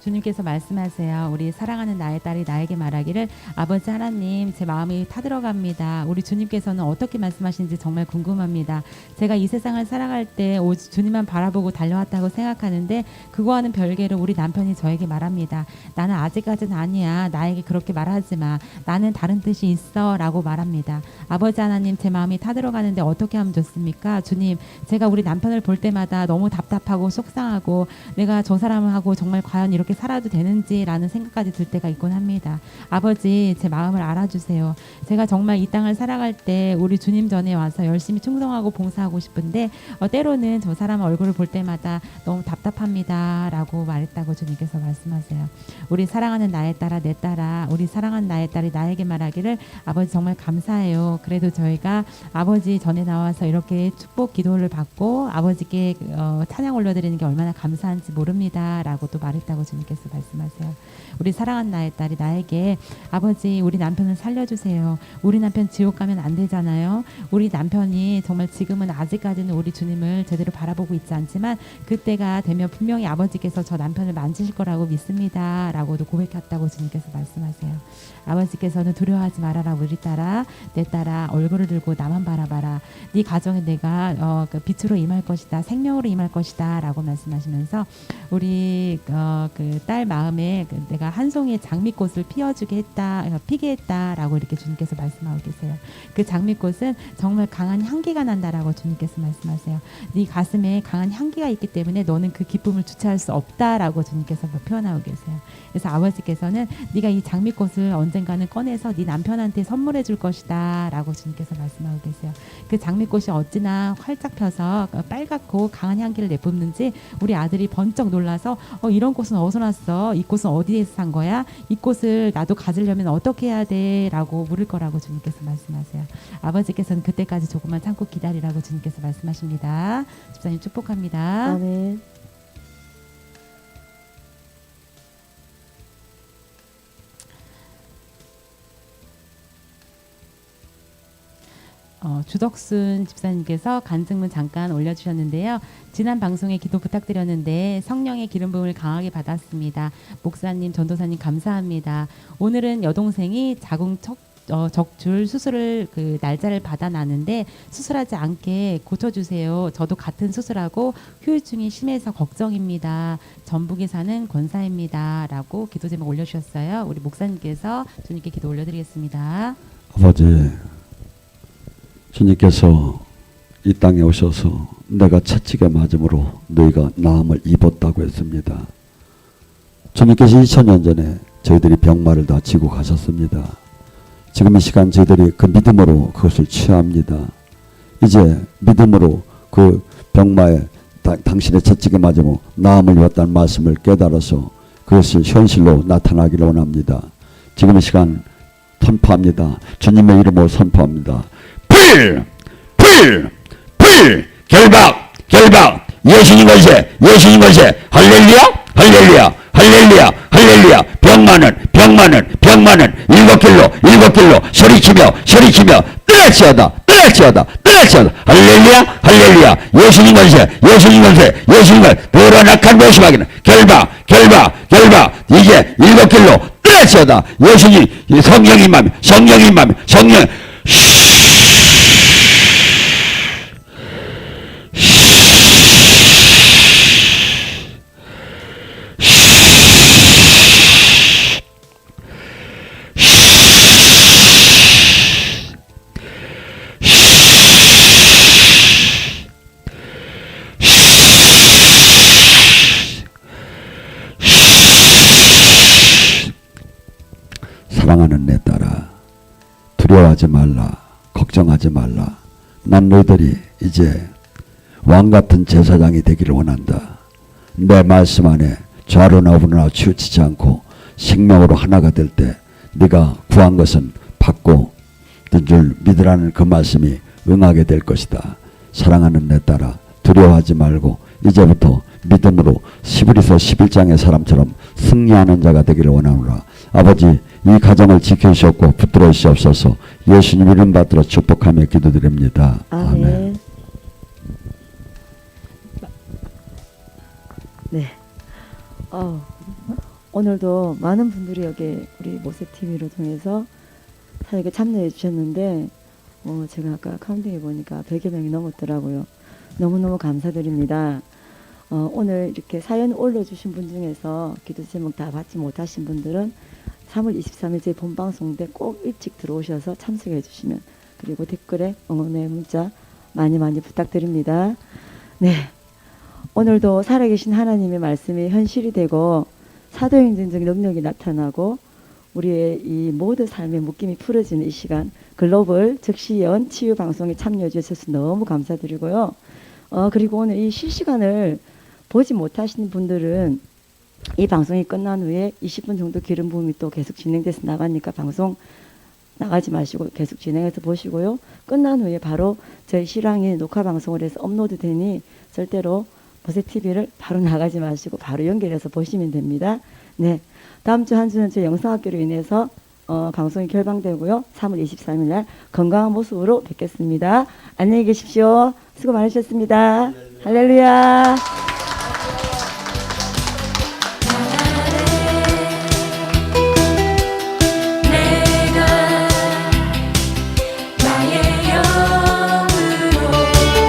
주님께서 말씀하세요. 우리 사랑하는 나의 딸이 나에게 말하기를 아버지 하나님 제 마음이 타들어갑니다. 우리 주님께서는 어떻게 말씀하시는지 정말 궁금합니다. 제가 이 세상을 살아갈 때 오직 주님만 바라보고 달려왔다고 생각하는데 그거와는 별개로 우리 남편이 저에게 말합니다. 나는 아직까지는 아니야. 나에게 그렇게 말하지 마. 나는 다른 뜻이 있어 라고 말합니다. 아버지 하나님 제 마음이 타들어가는데 어떻게 하면 좋습니까? 주님 제가 우리 남편을 볼 때마다 너무 답답하고 속상하고 내가 저 사람하고 정말 과연 이렇게 살아도 되는지라는 생각까지 들 때가 있곤 합니다. 아버지 제 마음을 알아주세요. 제가 정말 이 땅을 살아갈 때 우리 주님 전에 와서 열심히 충성하고 봉사하고 싶은데 때로는 저 사람 얼굴을 볼 때마다 너무 답답합니다 라고 말했다고 주님께서 말씀하세요. 우리 사랑하는 나의 딸아 내 딸아 우리 사랑하는 나의 딸이 나에게 말하기를 아버지 정말 감사해요. 그래도 저희가 아버지 전에 나와서 이렇게 축복 기도를 받고 아버지께 찬양 올려드리는 게 얼마나 감사한지 모릅니다 라고 또 말했다고 주님께서 말씀하세요. 우리 사랑하는 나의 딸이 나에게 아버지 우리 남편을 살려주세요. 우리 남편 지옥 가면 안 되잖아요. 우리 남편이 정말 지금은 아직까지는 우리 주님을 제대로 바라보고 있지 않지만 그때가 되면 분명히 아버지께서 저 남편을 만지실 거라고 믿습니다 라고도 고백했다고 주님께서 말씀하세요. 아버지께서는 두려워하지 말아라 우리 딸아 내 딸아 얼굴을 들고 나만 바라봐라. 네 가정에 내가 빛으로 임할 것이다 생명으로 임할 것이다 라고 말씀하시면서 우리 그 딸 마음에 내가 한 송이의 장미꽃을 피게 했다라고 이렇게 주님께서 말씀하고 계세요. 그 장미꽃은 정말 강한 향기가 난다라고 주님께서 말씀하세요. 네 가슴에 강한 향기가 있기 때문에 너는 그 기쁨을 주체할 수 없다라고 주님께서 표현하고 계세요. 그래서 아버지께서는 네가 이 장미꽃을 언젠가는 꺼내서 네 남편한테 선물해 줄 것이다 라고 주님께서 말씀하고 계세요. 그 장미꽃이 어찌나 활짝 펴서 빨갛고 강한 향기를 내뿜는지 우리 아들이 번쩍 놀라서 이런 꽃은 어디서 났어? 이 꽃은 어디에서 산 거야? 이 꽃을 나도 가지려면 어떻게 해야 돼? 라고 물을 거라고 주님께서 말씀하세요. 아버지께서는 그때까지 조금만 참고 기다리라고 주님께서 말씀하십니다. 집사님 축복합니다. 아멘. 주덕순 집사님께서 간증문 잠깐 올려주셨는데요. 지난 방송에 기도 부탁드렸는데 성령의 기름 부음을 강하게 받았습니다. 목사님, 전도사님 감사합니다. 오늘은 여동생이 적출 수술을 날짜를 받아놨는데 수술하지 않게 고쳐주세요. 저도 같은 수술하고 후유증이 심해서 걱정입니다. 전북에 사는 권사입니다. 라고 기도 제목 올려주셨어요. 우리 목사님께서 주님께 기도 올려드리겠습니다. 아버지, 주님께서 이 땅에 오셔서 내가 채찍에 맞음으로 너희가 나음을 입었다고 했습니다. 주님께서 2000년 전에 저희들이 병마를 다 지고 가셨습니다. 지금 이 시간 저희들이 그 믿음으로 그것을 취합니다. 이제 믿음으로 그 병마에 당신의 채찍에 맞으며 나음을 입었다는 말씀을 깨달아서 그것이 현실로 나타나기를 원합니다. 지금 이 시간 선포합니다. 주님의 이름으로 선포합니다. 불! 결박! 예수님 권세! 할렐루야! 병마는 일곱 길로 소리치며 떠날지어다! 할렐루야! 예수님 권세! 더러운 악한 모습하기는 결박! 이제 일곱 길로 떠날지어다! 예수님 성령이 임하며 사랑하는 내 딸아, 두려워하지 말라, 걱정하지 말라. 난 너희들이 이제 왕같은 제사장이 되기를 원한다. 내 말씀 안에 좌로나 우로나 치우치지 않고 생명으로 하나가 될 때 네가 구한 것은 받고 된 줄 믿으라는 그 말씀이 응하게 될 것이다. 사랑하는 내 딸아, 두려워하지 말고 이제부터 믿음으로 히브리서 11장의 사람처럼 승리하는 자가 되기를 원하노라. 아버지, 이 가정을 지켜주셨고 붙들어 주시옵소서. 예수님 이름 받들어 축복하며 기도드립니다. 아멘. 네. 오늘도 많은 분들이 여기 우리 모세 TV를 통해서 사역에 참여해 주셨는데 제가 아까 카운팅해 보니까 100여 명이 넘었더라고요. 너무너무 감사드립니다. 오늘 이렇게 사연 올려주신 분 중에서 기도 제목 다 받지 못하신 분들은 3월 23일 저희 본방송 때 꼭 일찍 들어오셔서 참석해 주시면, 그리고 댓글에 응원의 문자 많이 부탁드립니다. 네, 오늘도 살아계신 하나님의 말씀이 현실이 되고 사도행전적 능력이 나타나고 우리의 이 모든 삶의 묶임이 풀어지는 이 시간, 글로벌 즉시연 치유 방송에 참여해 주셔서 너무 감사드리고요. 그리고 오늘 이 실시간을 보지 못하시는 분들은 이 방송이 끝난 후에 20분 정도 기름 부음이 또 계속 진행돼서 나가니까 방송 나가지 마시고 계속 진행해서 보시고요. 끝난 후에 바로 저희 실황이 녹화 방송을 해서 업로드 되니 절대로 모세 TV를 바로 나가지 마시고 바로 연결해서 보시면 됩니다. 네, 다음 주 한 주는 저희 영상학교로 인해서 방송이 결방되고요. 3월 23일 날 건강한 모습으로 뵙겠습니다. 안녕히 계십시오. 수고 많으셨습니다. 할렐루야.